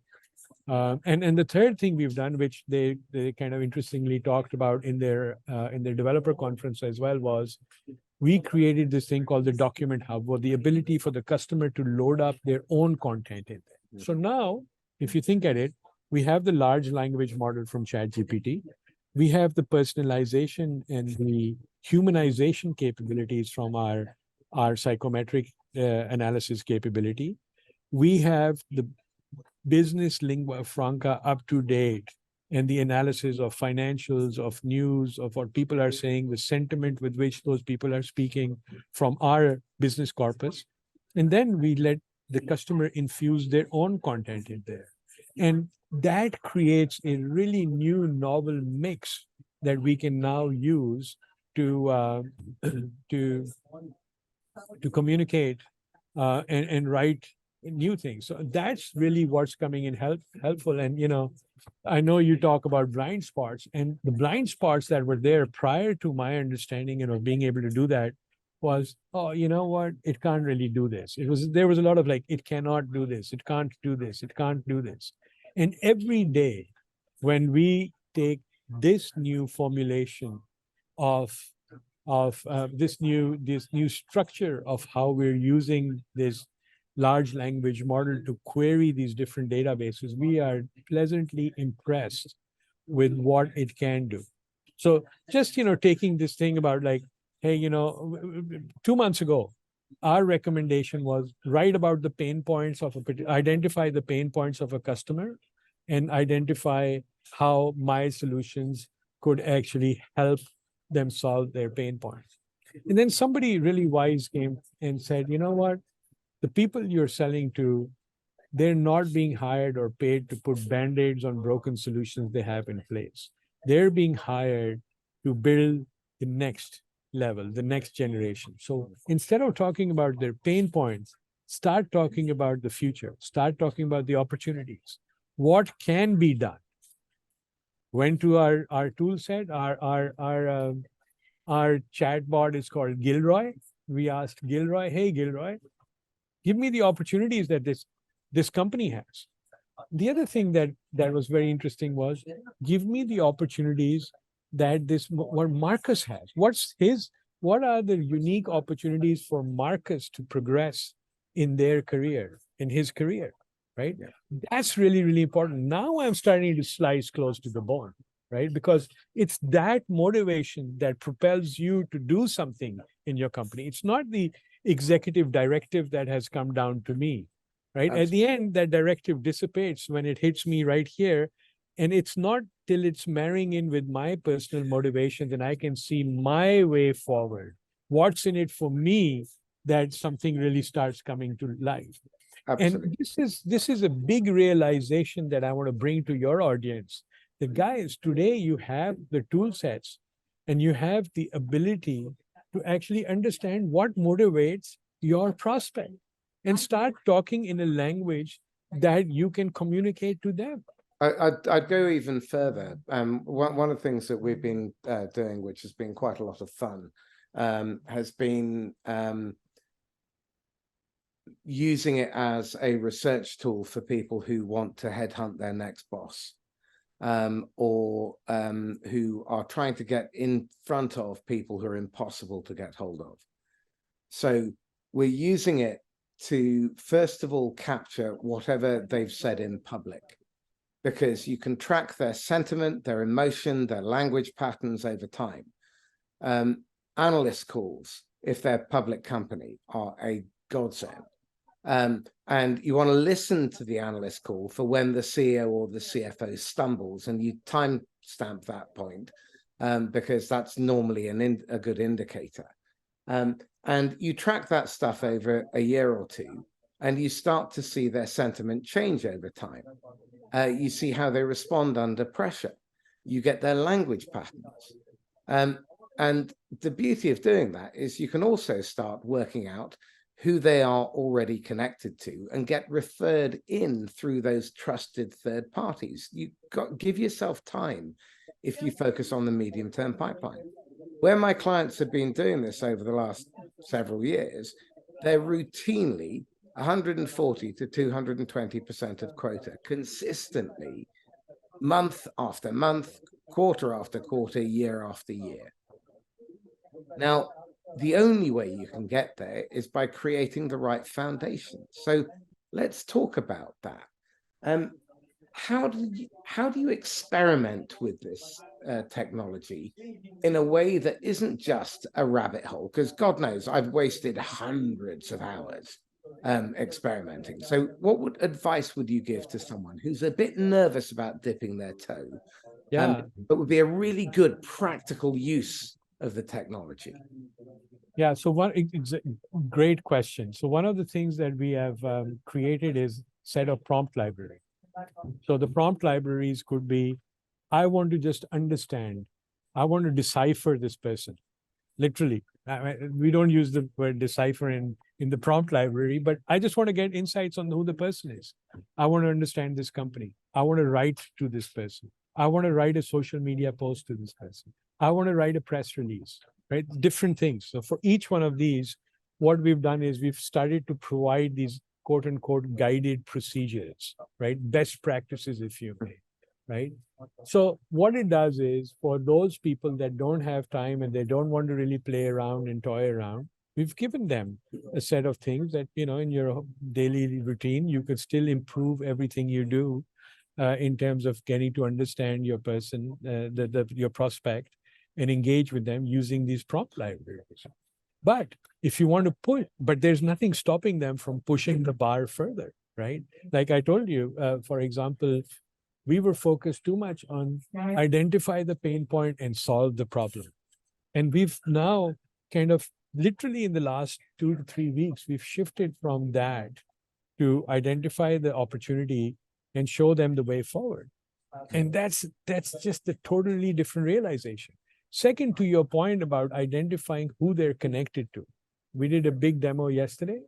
and the third thing we've done, which they kind of interestingly talked about in their developer conference as well, was we created this thing called the document hub, or the ability for the customer to load up their own content in there. So now, if you think at it, we have the large language model from ChatGPT. We have the personalization and the humanization capabilities from our psychometric analysis capability. We have the business lingua franca up to date, and the analysis of financials, of news, of what people are saying, the sentiment with which those people are speaking from our business corpus. And then we let the customer infuse their own content in there. And that creates a really new novel mix that we can now use to communicate and write new things. So that's really what's coming in helpful. And I know you talk about blind spots, and the blind spots that were there prior to my understanding and of being able to do that was, oh, you know what, it can't really do this. There was a lot of like, it cannot do this, it can't do this, it can't do this. And every day when we take this new formulation of this new structure of how we're using this large language model to query these different databases, we are pleasantly impressed with what it can do. So just, taking this thing about like, hey, 2 months ago, our recommendation was write about the pain points identify the pain points of a customer and identify how my solutions could actually help them solve their pain points. And then somebody really wise came and said, you know what? The people you're selling to, they're not being hired or paid to put band-aids on broken solutions they have in place. They're being hired to build the next level, the next generation. So instead of talking about their pain points, start talking about the future. Start talking about the opportunities. What can be done? Went to our tool set. Our chatbot is called Gilroy. We asked Gilroy, hey, Gilroy, give me the opportunities that this company has. The other thing that was very interesting was, give me the opportunities that what Marcus has. What are the unique opportunities for Marcus to progress in their career, in his career, right? Yeah. That's really, really important. Now I'm starting to slice close to the bone, right? Because it's that motivation that propels you to do something in your company. It's not the executive directive that has come down to me, right? Absolutely. At the end, that directive dissipates when it hits me right here. And it's not till it's marrying in with my personal motivation that I can see my way forward. What's in it for me, that something really starts coming to life. Absolutely. And this is a big realization that I want to bring to your audience. The guys, today you have the tool sets and you have the ability to actually understand what motivates your prospect and start talking in a language that you can communicate to them. I'd go even further. One of the things that we've been doing, which has been quite a lot of fun, has been using it as a research tool for people who want to headhunt their next boss, or who are trying to get in front of people who are impossible to get hold of. So we're using it to, first of all, capture whatever they've said in public, because you can track their sentiment, their emotion, their language patterns over time. Analyst calls, if they're a public company, are a godsend. And you want to listen to the analyst call for when the CEO or the CFO stumbles, and you timestamp that point, because that's normally a good indicator. And you track that stuff over a year or two, and you start to see their sentiment change over time. You see how they respond under pressure. You get their language patterns. And the beauty of doing that is you can also start working out who they are already connected to and get referred in through those trusted third parties. Give yourself time if you focus on the medium-term pipeline. Where my clients have been doing this over the last several years, they're routinely 140 to 220% of quota consistently, month after month, quarter after quarter, year after year. Now, the only way you can get there is by creating the right foundation. So let's talk about that. How do you experiment with this technology in a way that isn't just a rabbit hole? Because God knows I've wasted hundreds of hours experimenting. So what advice would you give to someone who's a bit nervous about dipping their toe, but would be a really good practical use of the technology? Yeah, so it's a great question. So one of the things that we have created is set of prompt library. So the prompt libraries could be, I want to just understand, I want to decipher this person, literally. We don't use the word decipher in the prompt library, but I just want to get insights on who the person is. I want to understand this company. I want to write to this person. I want to write a social media post to this person. I want to write a press release, right? Different things. So for each one of these, what we've done is we've started to provide these quote unquote guided procedures, right? Best practices, if you may, right? So what it does is, for those people that don't have time and they don't want to really play around and toy around, we've given them a set of things that, in your daily routine, you could still improve everything you do in terms of getting to understand your person, your prospect, and engage with them using these prompt libraries. But if you want to push, but there's nothing stopping them from pushing the bar further, right? Like I told you, for example, we were focused too much on identify the pain point and solve the problem. And we've now kind of literally in the last 2 to 3 weeks, we've shifted from that to identify the opportunity and show them the way forward. And that's just a totally different realization. Second, to your point about identifying who they're connected to, we did a big demo yesterday.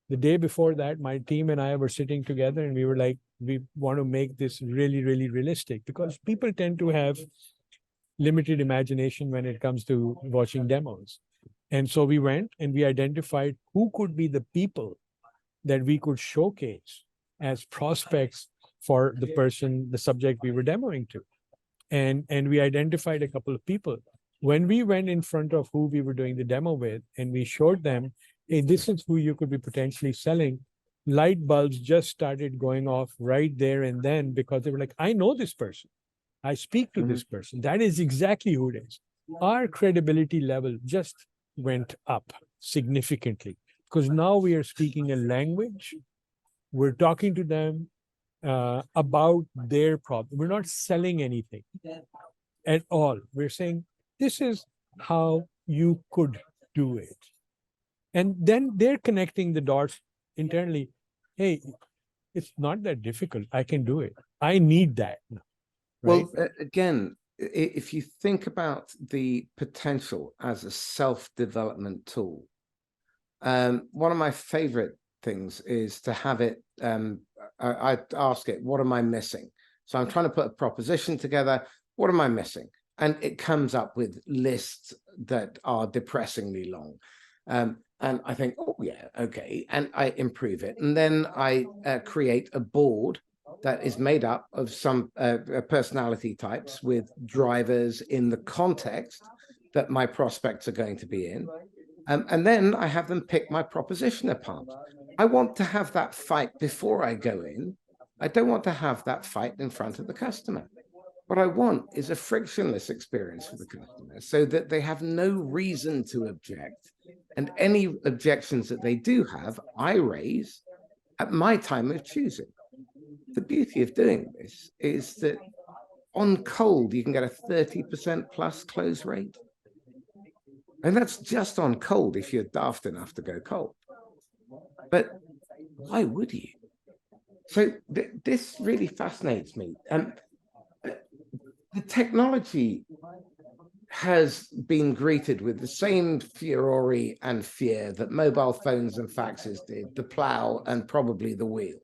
The day before that, my team and I were sitting together and we were like, we want to make this really, really realistic, because people tend to have limited imagination when it comes to watching demos. And so we went and we identified who could be the people that we could showcase as prospects for the person, the subject we were demoing to. And we identified a couple of people. When we went in front of who we were doing the demo with, and we showed them, hey, this is who you could be potentially selling, light bulbs just started going off right there and then, because they were like, I know this person. I speak to this person. That is exactly who it is. Our credibility level just went up significantly, because now we are speaking a language. We're talking to them about their problem. We're not selling anything at all. We're saying, this is how you could do it. And then they're connecting the dots internally. Hey, it's not that difficult. I can do it. I need that. Right? Well, again, if you think about the potential as a self-development tool, one of my favorite things is to have it, I ask it, what am I missing? So I'm trying to put a proposition together. What am I missing? And it comes up with lists that are depressingly long. And I think, oh, yeah, okay. And I improve it. And then I create a board that is made up of some personality types with drivers in the context that my prospects are going to be in. And then I have them pick my proposition apart. I want to have that fight before I go in. I don't want to have that fight in front of the customer. What I want is a frictionless experience for the customer, so that they have no reason to object. And any objections that they do have, I raise at my time of choosing. The beauty of doing this is that on cold, you can get a 30% plus close rate. And that's just on cold if you're daft enough to go cold. But why would you? So this really fascinates me. The technology has been greeted with the same furore and fear that mobile phones and faxes did, the plow and probably the wheel.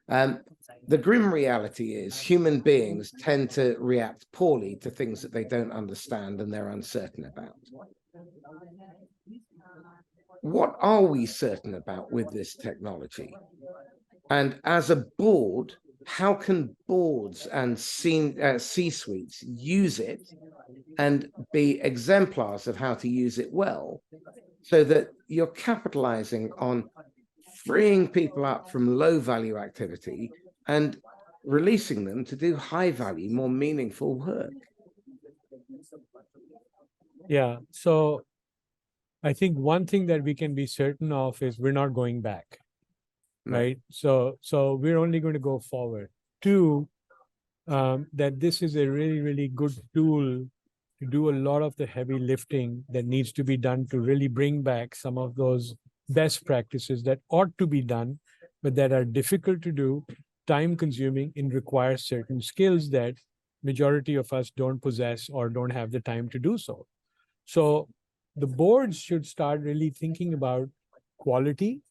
The grim reality is human beings tend to react poorly to things that they don't understand and they're uncertain about. What are we certain about with this technology? And as a board, how can boards and C-suites use it and be exemplars of how to use it well, so that you're capitalizing on freeing people up from low-value activity and releasing them to do high-value, more meaningful work? Yeah. So I think one thing that we can be certain of is we're not going back. No. Right. So we're only going to go forward. Two, that this is a really, really good tool to do a lot of the heavy lifting that needs to be done to really bring back some of those best practices that ought to be done, but that are difficult to do, time consuming, and require certain skills that majority of us don't possess or don't have the time to do so. So the boards should start really thinking about quality.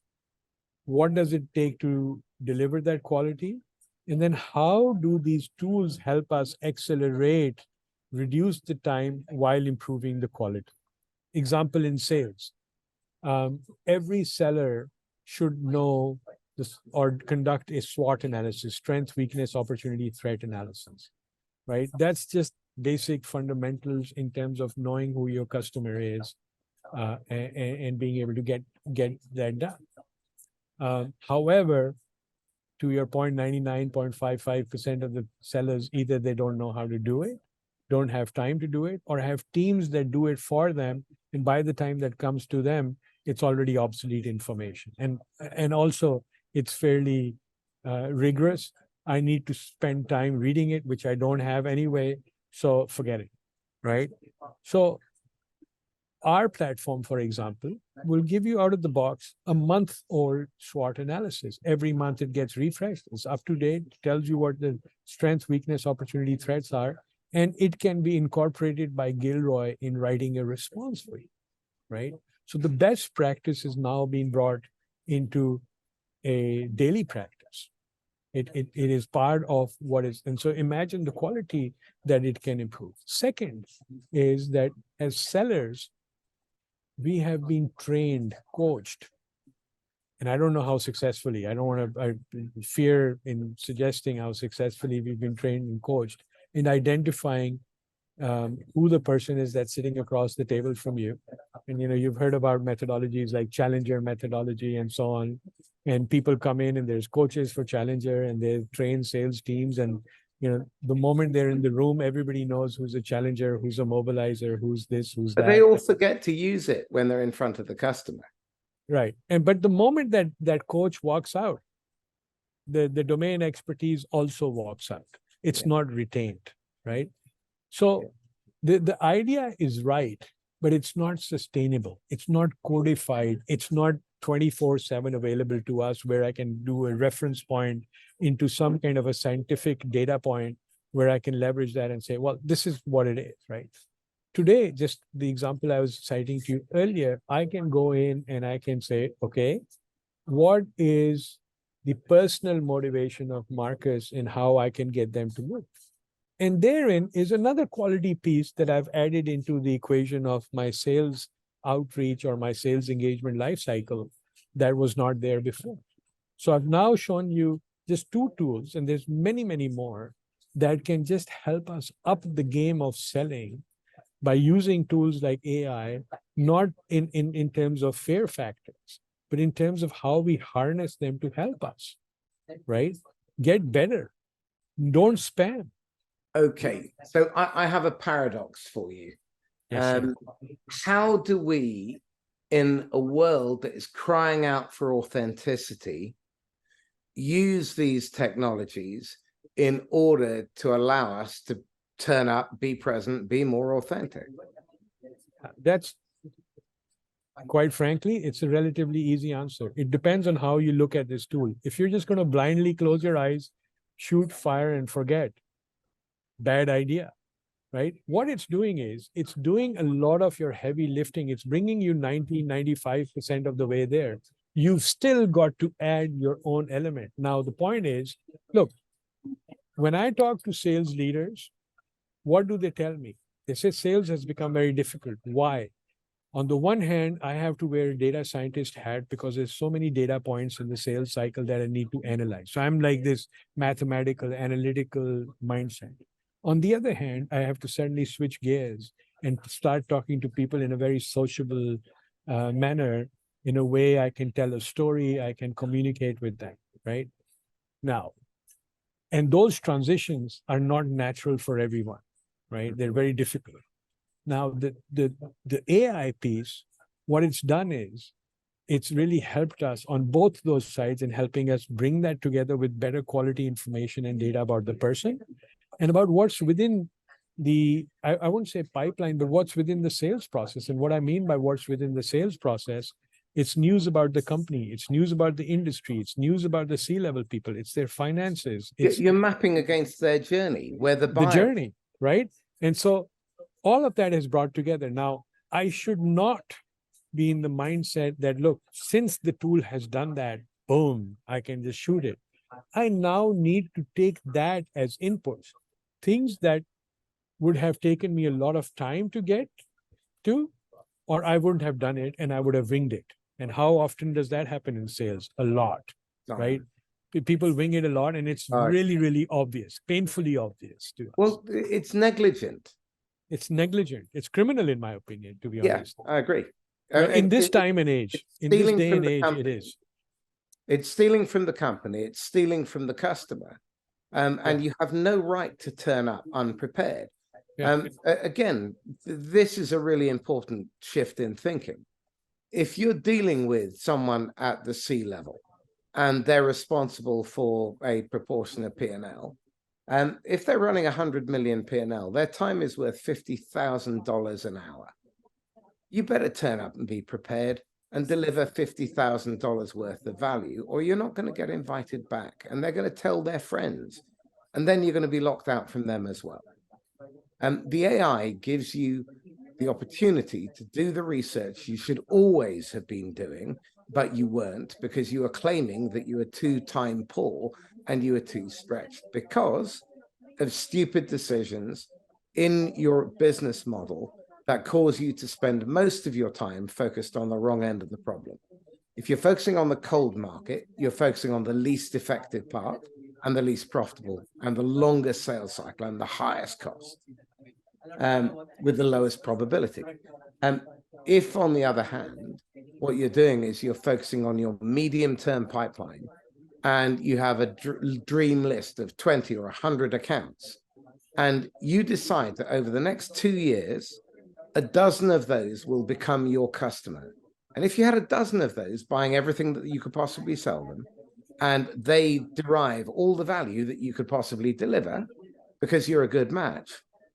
What does it take to deliver that quality? And then how do these tools help us accelerate, reduce the time while improving the quality? Example in sales. Every seller should know this or conduct a SWOT analysis, strength, weakness, opportunity, threat analysis, right? That's just basic fundamentals in terms of knowing who your customer is and being able to get that done. However, to your point, 99.55% of the sellers, either they don't know how to do it, don't have time to do it, or have teams that do it for them. And by the time that comes to them, it's already obsolete information. And also, it's fairly rigorous. I need to spend time reading it, which I don't have anyway. So forget it, right? So our platform, for example, will give you out of the box a month-old SWOT analysis. Every month it gets refreshed. It's up to date, tells you what the strengths, weakness, opportunity, threats are, and it can be incorporated by Gilroy in writing a response for you, right? So the best practice is now being brought into a daily practice. It is part of what is, and so imagine the quality that it can improve. Second is that as sellers, we have been trained, coached, and I don't know how successfully. I don't want to fear in suggesting how successfully we've been trained and coached in identifying who the person is that's sitting across the table from you. And, you've heard about methodologies like Challenger methodology and so on. And people come in and there's coaches for Challenger and they train sales teams. And, the moment they're in the room, everybody knows who's a Challenger, who's a mobilizer, who's this, who's that. But they all forget to use it when they're in front of the customer. Right. But the moment that coach walks out, the domain expertise also walks out. It's not retained, right? So the idea is right, but it's not sustainable. It's not codified. It's not 24/7 available to us where I can do a reference point into some kind of a scientific data point where I can leverage that and say, well, this is what it is, right? Today, just the example I was citing to you earlier, I can go in and I can say, okay, what is the personal motivation of Marcus and how I can get them to move? And therein is another quality piece that I've added into the equation of my sales outreach or my sales engagement lifecycle that was not there before. So I've now shown you just 2 tools, and there's many, many more that can just help us up the game of selling by using tools like AI, not in terms of fear factors, but in terms of how we harness them to help us, right? Get better. Don't spam. Okay, so I have a paradox for you. Yes, how do we, in a world that is crying out for authenticity, use these technologies in order to allow us to turn up, be present, be more authentic? That's, quite frankly, it's a relatively easy answer. It depends on how you look at this tool. If you're just going to blindly close your eyes, shoot, fire, and forget, bad idea, right? What it's doing is it's doing a lot of your heavy lifting. It's bringing you 95% of the way there. You've still got to add your own element. Now, the point is, look, when I talk to sales leaders, what do they tell me? They say sales has become very difficult. Why? On the one hand, I have to wear a data scientist hat because there's so many data points in the sales cycle that I need to analyze. So I'm like this mathematical, analytical mindset. On the other hand, I have to suddenly switch gears and start talking to people in a very sociable manner, in a way I can tell a story, I can communicate with them, right? Now, and those transitions are not natural for everyone, right? They're very difficult. Now, the AI piece, what it's done is, it's really helped us on both those sides in helping us bring that together with better quality information and data about the person and about what's within the, I wouldn't say pipeline, but what's within the sales process. And what I mean by what's within the sales process, it's news about the company, it's news about the industry, it's news about the C-level people, it's their finances. You're mapping against their journey, where the journey, right? And so all of that is brought together. Now, I should not be in the mindset that, look, since the tool has done that, boom, I can just shoot it. I now need to take that as inputs, things that would have taken me a lot of time to get to, or I wouldn't have done it and I would have winged it. And how often does that happen in sales? A lot, right? People wing it a lot, and it's really, really obvious, painfully obvious to us. Well, it's negligent. It's negligent. It's criminal, in my opinion, to be honest. Yeah, I agree. In this time and age, in this day and age, it is. It's stealing from the company. It's stealing from the customer. And you have no right to turn up unprepared. Again, this is a really important shift in thinking. If you're dealing with someone at the C level and they're responsible for a proportion of P&L, if they're running 100 million P&L, their time is worth $50,000 an hour. You better turn up and be prepared and deliver $50,000 worth of value, or you're not going to get invited back, and they're going to tell their friends, and then you're going to be locked out from them as well. The AI gives you the opportunity to do the research you should always have been doing, but you weren't, because you were claiming that you were too time poor and you were too stretched because of stupid decisions in your business model that cause you to spend most of your time focused on the wrong end of the problem. If you're focusing on the cold market, you're focusing on the least effective part. and the least profitable and the longest sales cycle and the highest cost, with the lowest probability. If, on the other hand, what you're doing is you're focusing on your medium-term pipeline and you have a dream list of 20 or 100 accounts, and you decide that over the next 2 years, a dozen of those will become your customer. And if you had a dozen of those buying everything that you could possibly sell them, and they derive all the value that you could possibly deliver because you're a good match,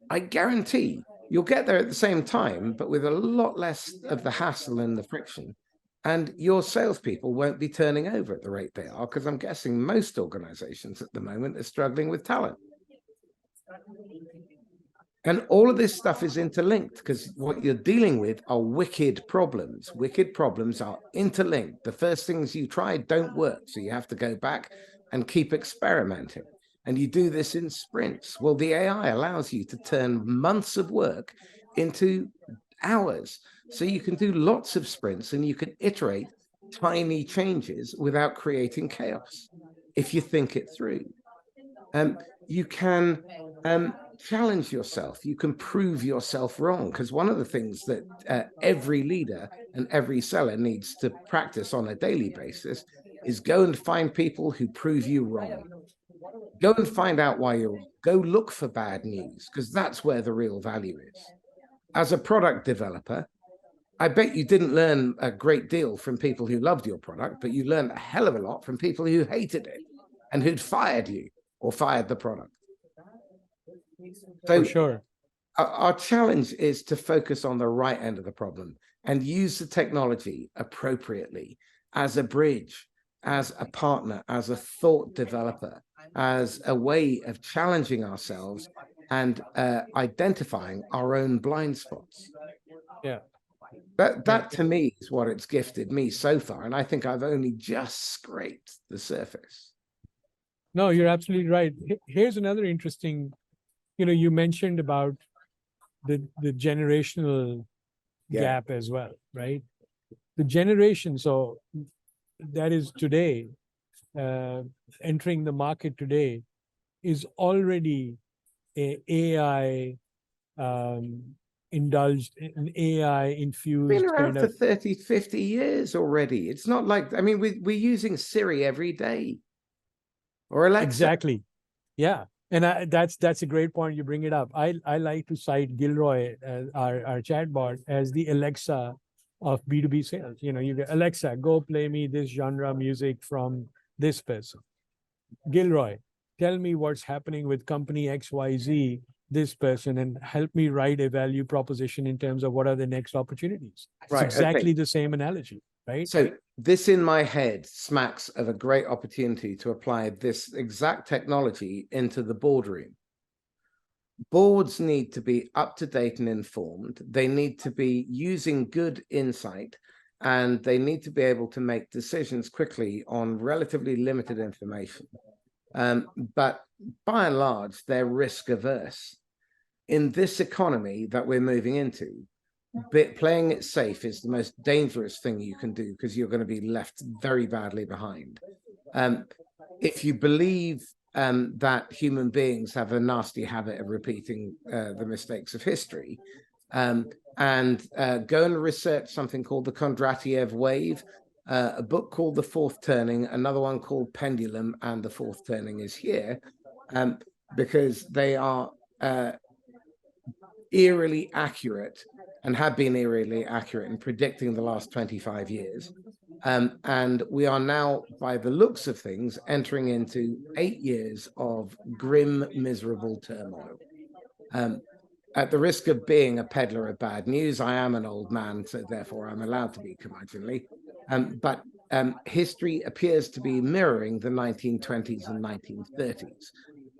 I guarantee you'll get there at the same time, but with a lot less of the hassle and the friction. And your salespeople won't be turning over at the rate they are, because I'm guessing most organizations at the moment are struggling with talent. And all of this stuff is interlinked, because what you're dealing with are wicked problems. Wicked problems are interlinked. The first things you tried don't work, so you have to go back and keep experimenting. And you do this in sprints. Well, the AI allows you to turn months of work into hours. So you can do lots of sprints and you can iterate tiny changes without creating chaos if you think it through. You can challenge yourself. You can prove yourself wrong, because one of the things that every leader and every seller needs to practice on a daily basis is go and find people who prove you wrong. Go and find out why you're wrong. Go look for bad news, because that's where the real value is. As a product developer, I bet you didn't learn a great deal from people who loved your product, but you learned a hell of a lot from people who hated it and who'd fired you or fired the product. So for sure. Our challenge is to focus on the right end of the problem and use the technology appropriately as a bridge, as a partner, as a thought developer, as a way of challenging ourselves and identifying our own blind spots. Yeah. That to me is what it's gifted me so far. And I think I've only just scraped the surface. No, you're absolutely right. Here's another interesting, you mentioned about the generational gap as well, right? The generation, so that is today, entering the market today, is already a AI indulged, an AI infused. Been around for 30, 50 years already. It's not like, I mean, we're using Siri every day or Alexa. Exactly. Yeah. And that's a great point. You bring it up. I like to cite Gilroy, our chatbot, as the Alexa of B2B sales. You get, Alexa, go play me this genre music from this person. Gilroy, tell me what's happening with company XYZ, this person, and help me write a value proposition in terms of what are the next opportunities. It's exactly the same analogy, right? So this in my head smacks of a great opportunity to apply this exact technology into the boardroom. Boards need to be up to date and informed. They need to be using good insight, and they need to be able to make decisions quickly on relatively limited information. But by and large, they're risk averse. In this economy that we're moving into, playing it safe is the most dangerous thing you can do, because you're going to be left very badly behind. If you believe that human beings have a nasty habit of repeating the mistakes of history, and go and research something called the Kondratiev wave, a book called The Fourth Turning, another one called Pendulum, and The Fourth Turning is here, because they are eerily accurate and have been eerily accurate in predicting the last 25 years. And we are now, by the looks of things, entering into 8 years of grim, miserable turmoil. At the risk of being a peddler of bad news, I am an old man, so therefore I'm allowed to be curmudgeonly. But history appears to be mirroring the 1920s and 1930s,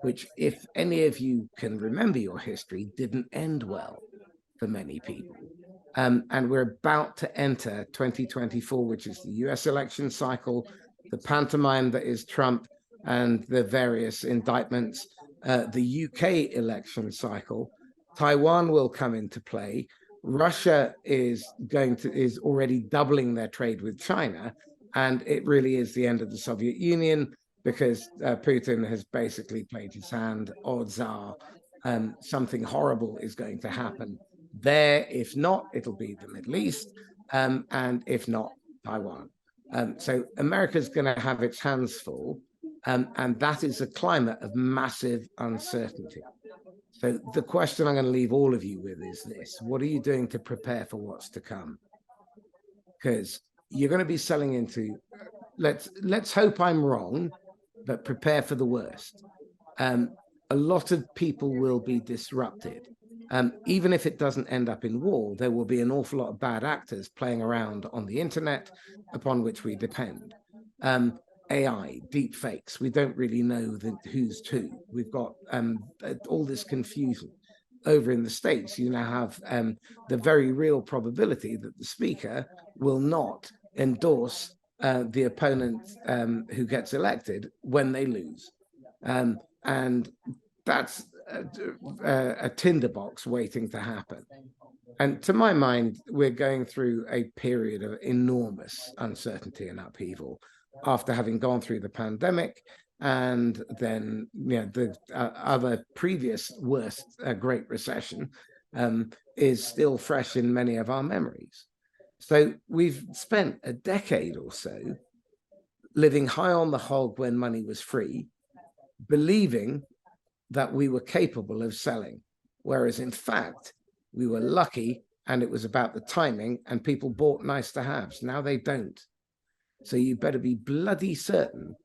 which, if any of you can remember your history, didn't end well for many people. And we're about to enter 2024, which is the US election cycle, the pantomime that is Trump and the various indictments, the UK election cycle. Taiwan will come into play. Russia is already doubling their trade with China, and it really is the end of the Soviet Union. because Putin has basically played his hand. Odds are something horrible is going to happen there. If not, it'll be the Middle East, and if not, Taiwan. So America's going to have its hands full, and that is a climate of massive uncertainty. So the question I'm going to leave all of you with is this: what are you doing to prepare for what's to come? Because you're going to be selling into, let's hope I'm wrong, but prepare for the worst. A lot of people will be disrupted. Even if it doesn't end up in war, there will be an awful lot of bad actors playing around on the internet upon which we depend. AI, deep fakes, we don't really know who's who. We've got all this confusion. Over in the States, you now have the very real probability that the speaker will not endorse the opponent who gets elected when they lose. And that's a tinderbox waiting to happen. And to my mind, we're going through a period of enormous uncertainty and upheaval after having gone through the pandemic, and then the other previous worst Great Recession is still fresh in many of our memories. So we've spent a decade or so living high on the hog when money was free, believing that we were capable of selling, whereas in fact, we were lucky and it was about the timing, and people bought nice to haves. Now they don't. So you better be bloody certain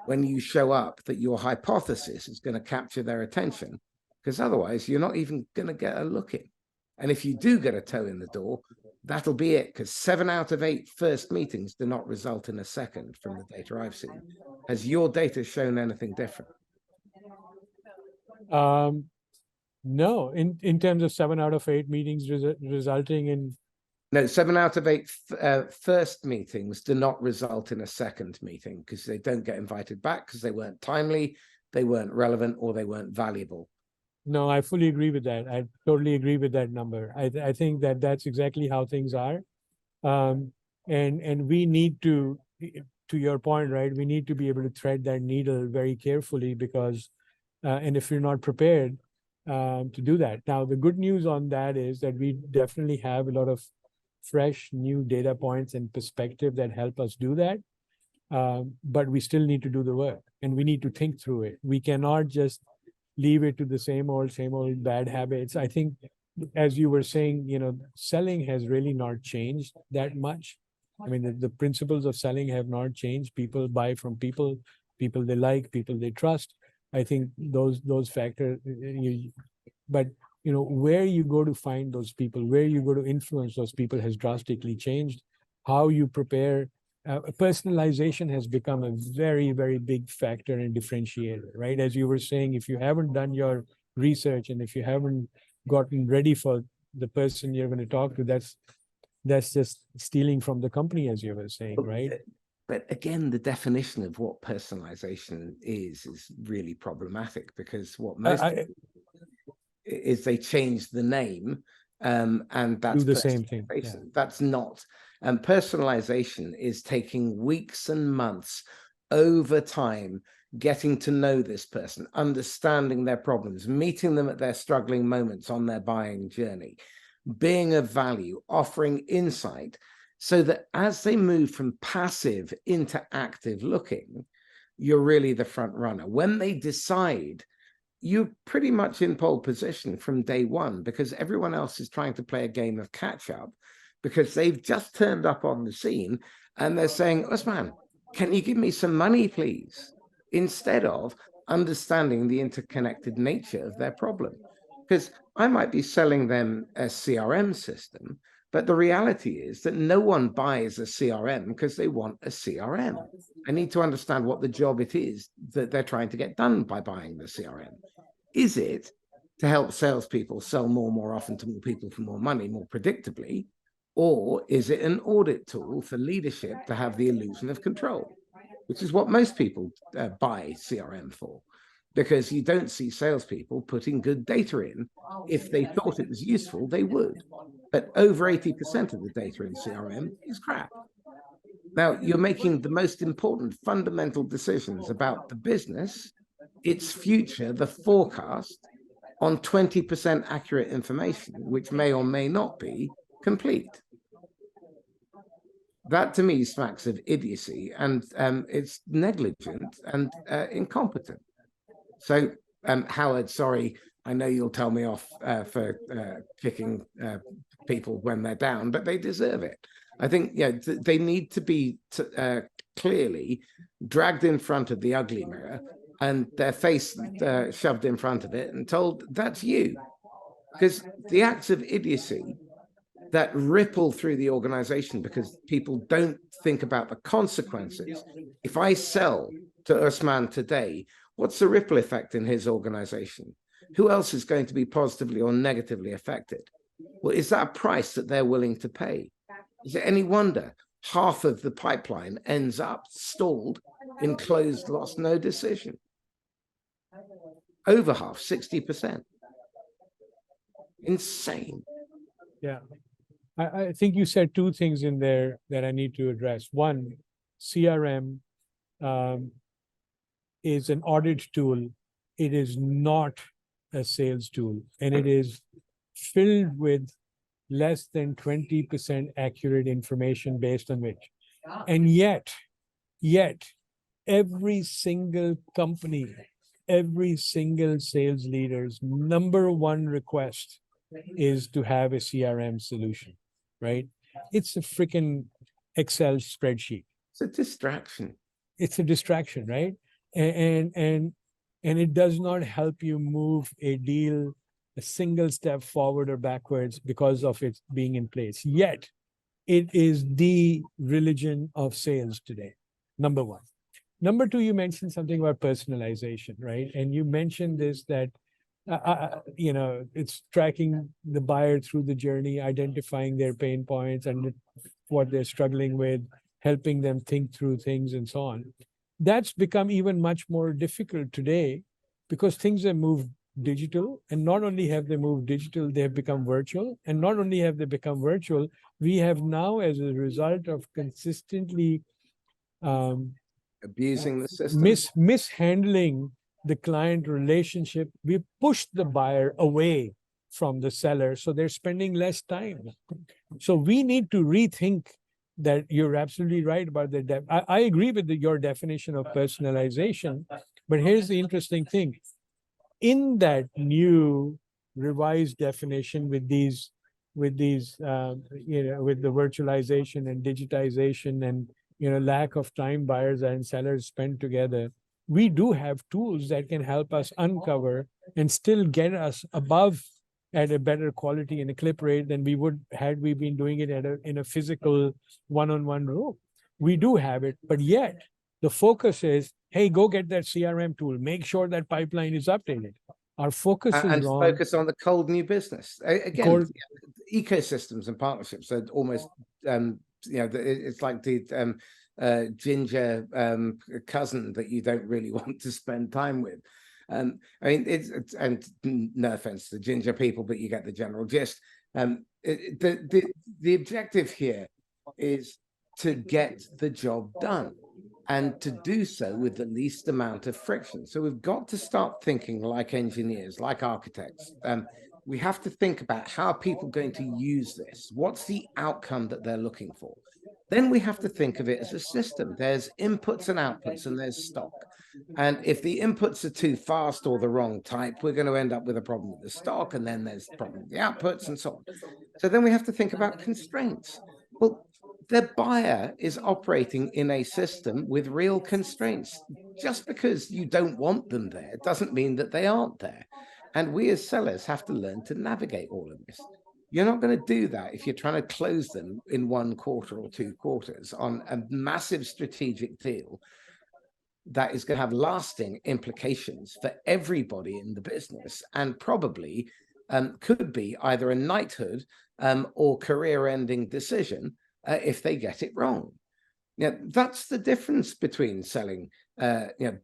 when you show up that your hypothesis is going to capture their attention, because otherwise you're not even going to get a look in. And if you do get a toe in the door, that'll be it, because 7 out of 8 first meetings do not result in a second from the data I've seen. Has your data shown anything different? No, in terms of 7 out of 8 meetings resulting in... No, 7 out of 8 first meetings do not result in a second meeting, because they don't get invited back because they weren't timely, they weren't relevant, or they weren't valuable. No, I fully agree with that. I totally agree with that number. I think that's exactly how things are. And we need to your point, right, we need to be able to thread that needle very carefully, because, and if you're not prepared to do that. Now, the good news on that is that we definitely have a lot of fresh new data points and perspective that help us do that. But we still need to do the work, and we need to think through it. We cannot just leave it to the same old bad habits. I think, as you were saying, selling has really not changed that much. I mean, the principles of selling have not changed. People buy from people they like, people they trust. I think those factors, but where you go to find those people, where you go to influence those people has drastically changed. How you prepare, personalization has become a very, very big factor and differentiator, right? As you were saying, if you haven't done your research and if you haven't gotten ready for the person you're going to talk to, that's just stealing from the company, as you were saying, right? But again, the definition of what personalization is really problematic, because what most is they change the name, and that's do the same thing. Yeah. That's not. And personalization is taking weeks and months over time, getting to know this person, understanding their problems, meeting them at their struggling moments on their buying journey, being of value, offering insight, so that as they move from passive into active looking, you're really the front runner. When they decide, you're pretty much in pole position from day one, because everyone else is trying to play a game of catch up, because they've just turned up on the scene and they're saying, Usman, can you give me some money, please? Instead of understanding the interconnected nature of their problem. Because I might be selling them a CRM system, but the reality is that no one buys a CRM because they want a CRM. I need to understand what the job it is that they're trying to get done by buying the CRM. Is it to help salespeople sell more often to more people for more money, more predictably? Or is it an audit tool for leadership to have the illusion of control, which is what most people buy CRM for? Because you don't see salespeople putting good data in. If they thought it was useful, they would. But over 80% of the data in CRM is crap. Now, you're making the most important fundamental decisions about the business, its future, the forecast, on 20% accurate information, which may or may not be complete. That, to me, smacks of idiocy, and it's negligent and incompetent. So, Howard, sorry, I know you'll tell me off for kicking people when they're down, but they deserve it. I think they need to be clearly dragged in front of the ugly mirror and their face shoved in front of it and told, that's you. Because the acts of idiocy that ripple through the organization because people don't think about the consequences. If I sell to Usman today, what's the ripple effect in his organization? Who else is going to be positively or negatively affected? Well, is that a price that they're willing to pay? Is it any wonder half of the pipeline ends up stalled in closed loss, no decision? Over half, 60%. Insane. Yeah. I think you said two things in there that I need to address. One, CRM is an audit tool. It is not a sales tool, and it is filled with less than 20% accurate information based on which. And yet, every single company, every single sales leader's number one request is to have a CRM solution, right? It's a freaking Excel spreadsheet. It's a distraction. It's a distraction, right? And it does not help you move a deal a single step forward or backwards because of it being in place. Yet, it is the religion of sales today, number one. Number two, you mentioned something about personalization, right? And you mentioned this, that it's tracking the buyer through the journey, identifying their pain points and what they're struggling with, helping them think through things and so on. That's become even much more difficult today because things have moved digital. And not only have they moved digital, they have become virtual. And not only have they become virtual, we have now, as a result of consistently abusing the system, mishandling the client relationship, we pushed the buyer away from the seller, so they're spending less time. So we need to rethink that. You're absolutely right about the I agree with your definition of personalization, but here's the interesting thing. In that new revised definition with the virtualization and digitization and lack of time buyers and sellers spend together, we do have tools that can help us uncover and still get us above at a better quality and a clip rate than we would had we been doing it in a physical one-on-one room. We do have it, but yet the focus is, hey, go get that CRM tool. Make sure that pipeline is updated. Our focus is and wrong. Focus on the cold new business. Again, ecosystems and partnerships are almost, it's like the ginger cousin that you don't really want to spend time with. I mean, it's and no offense to ginger people, but you get the general gist. The objective here is to get the job done, and to do so with the least amount of friction. So we've got to start thinking like engineers, like architects. We have to think about how people are going to use this. What's the outcome that they're looking for? Then we have to think of it as a system. There's inputs and outputs, and there's stock. And if the inputs are too fast or the wrong type, we're going to end up with a problem with the stock, and then there's a problem with the outputs and so on. So then we have to think about constraints. Well, the buyer is operating in a system with real constraints. Just because you don't want them there doesn't mean that they aren't there. And we as sellers have to learn to navigate all of this. You're not going to do that if you're trying to close them in 1 quarter or 2 quarters on a massive strategic deal that is going to have lasting implications for everybody in the business, and probably could be either a knighthood or career-ending decision if they get it wrong. That's the difference between selling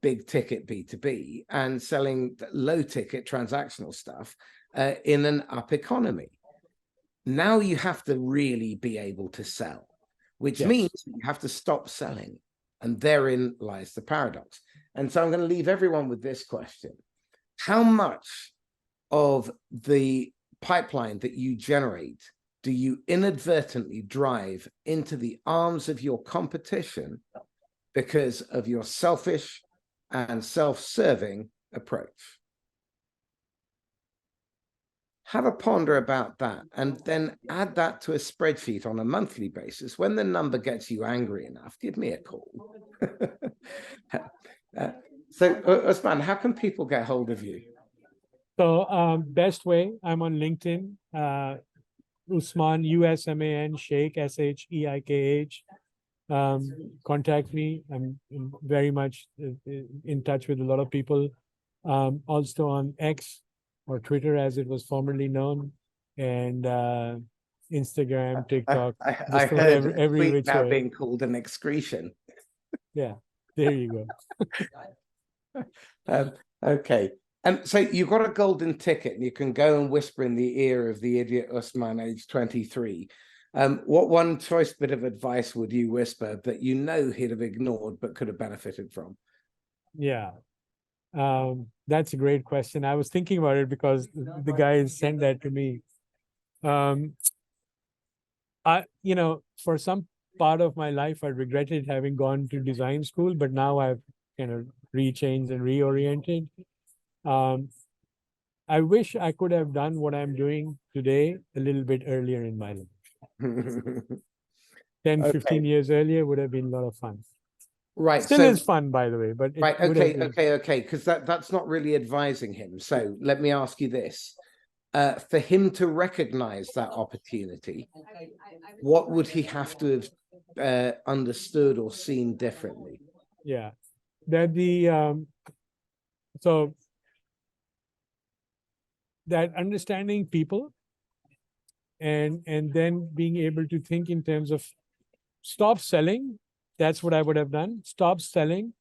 big ticket B2B and selling low ticket transactional stuff in an up economy. Now you have to really be able to sell. which Yes. means you have to stop selling. And therein lies the paradox. And so I'm going to leave everyone with this question. How much of the pipeline that you generate do you inadvertently drive into the arms of your competition because of your selfish and self-serving approach? Have a ponder about that, and then add that to a spreadsheet on a monthly basis. When the number gets you angry enough, give me a call. So, Usman, how can people get hold of you? So best way, I'm on LinkedIn, Usman, Usman Sheikh, Sheikh. Contact me. I'm very much in touch with a lot of people. Also on X, or Twitter as it was formerly known, and Instagram, TikTok. I heard every which now way. being called an excretion. Yeah, there you go. Okay. And so you've got a golden ticket, and you can go and whisper in the ear of the idiot Usman, age 23. What one choice bit of advice would you whisper that you know he'd have ignored but could have benefited from? Yeah. That's a great question. I was thinking about it because the guy sent that to me. For some part of my life, I regretted having gone to design school, but now I've kind of rechanged and reoriented. I wish I could have done what I'm doing today a little bit earlier in my life. 10, 15 years earlier would have been a lot of fun. Right. Still is fun, by the way, but right. Okay. Because that's not really advising him. So let me ask you this. For him to recognize that opportunity, what would he have to have understood or seen differently? Yeah. That understanding people and then being able to think in terms of stop selling. That's what I would have done. Stop selling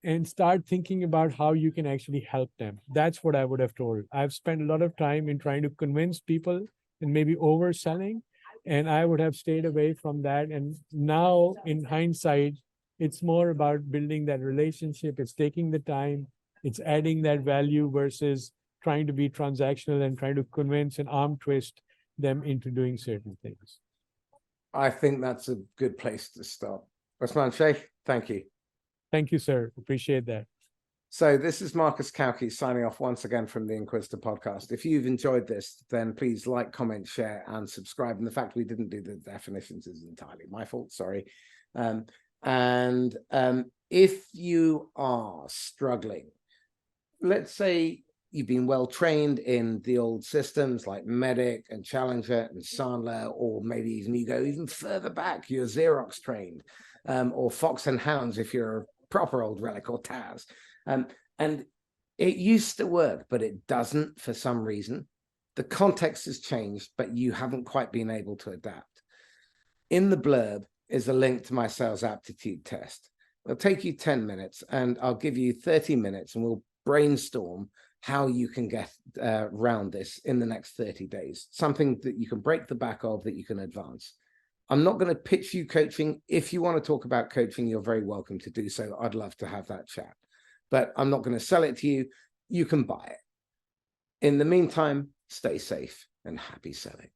and start thinking about how you can actually help them. That's what I would have told. I've spent a lot of time in trying to convince people and maybe overselling, and I would have stayed away from that. And now in hindsight, it's more about building that relationship. It's taking the time. It's adding that value versus trying to be transactional and trying to convince and arm twist them into doing certain things. I think that's a good place to stop. Usman Sheikh, thank you. Thank you, sir. Appreciate that. So this is Marcus Cauchi signing off once again from the Inquisitor Podcast. If you've enjoyed this, then please like, comment, share, and subscribe. And the fact we didn't do the definitions is entirely my fault. Sorry. If you are struggling, let's say you've been well trained in the old systems like Medic and Challenger and Sandler, or maybe even you go even further back, you're Xerox trained, or Fox and Hounds if you're a proper old relic, or Taz. And it used to work, but it doesn't for some reason. The context has changed, but you haven't quite been able to adapt. In the blurb is a link to my sales aptitude test. It'll take you 10 minutes, and I'll give you 30 minutes, and we'll brainstorm how you can get around this in the next 30 days, something that you can break the back of, that you can advance. I'm not going to pitch you coaching. If you want to talk about coaching, you're very welcome to do so. I'd love to have that chat, but I'm not going to sell it to you. You can buy it. In the meantime, stay safe and happy selling.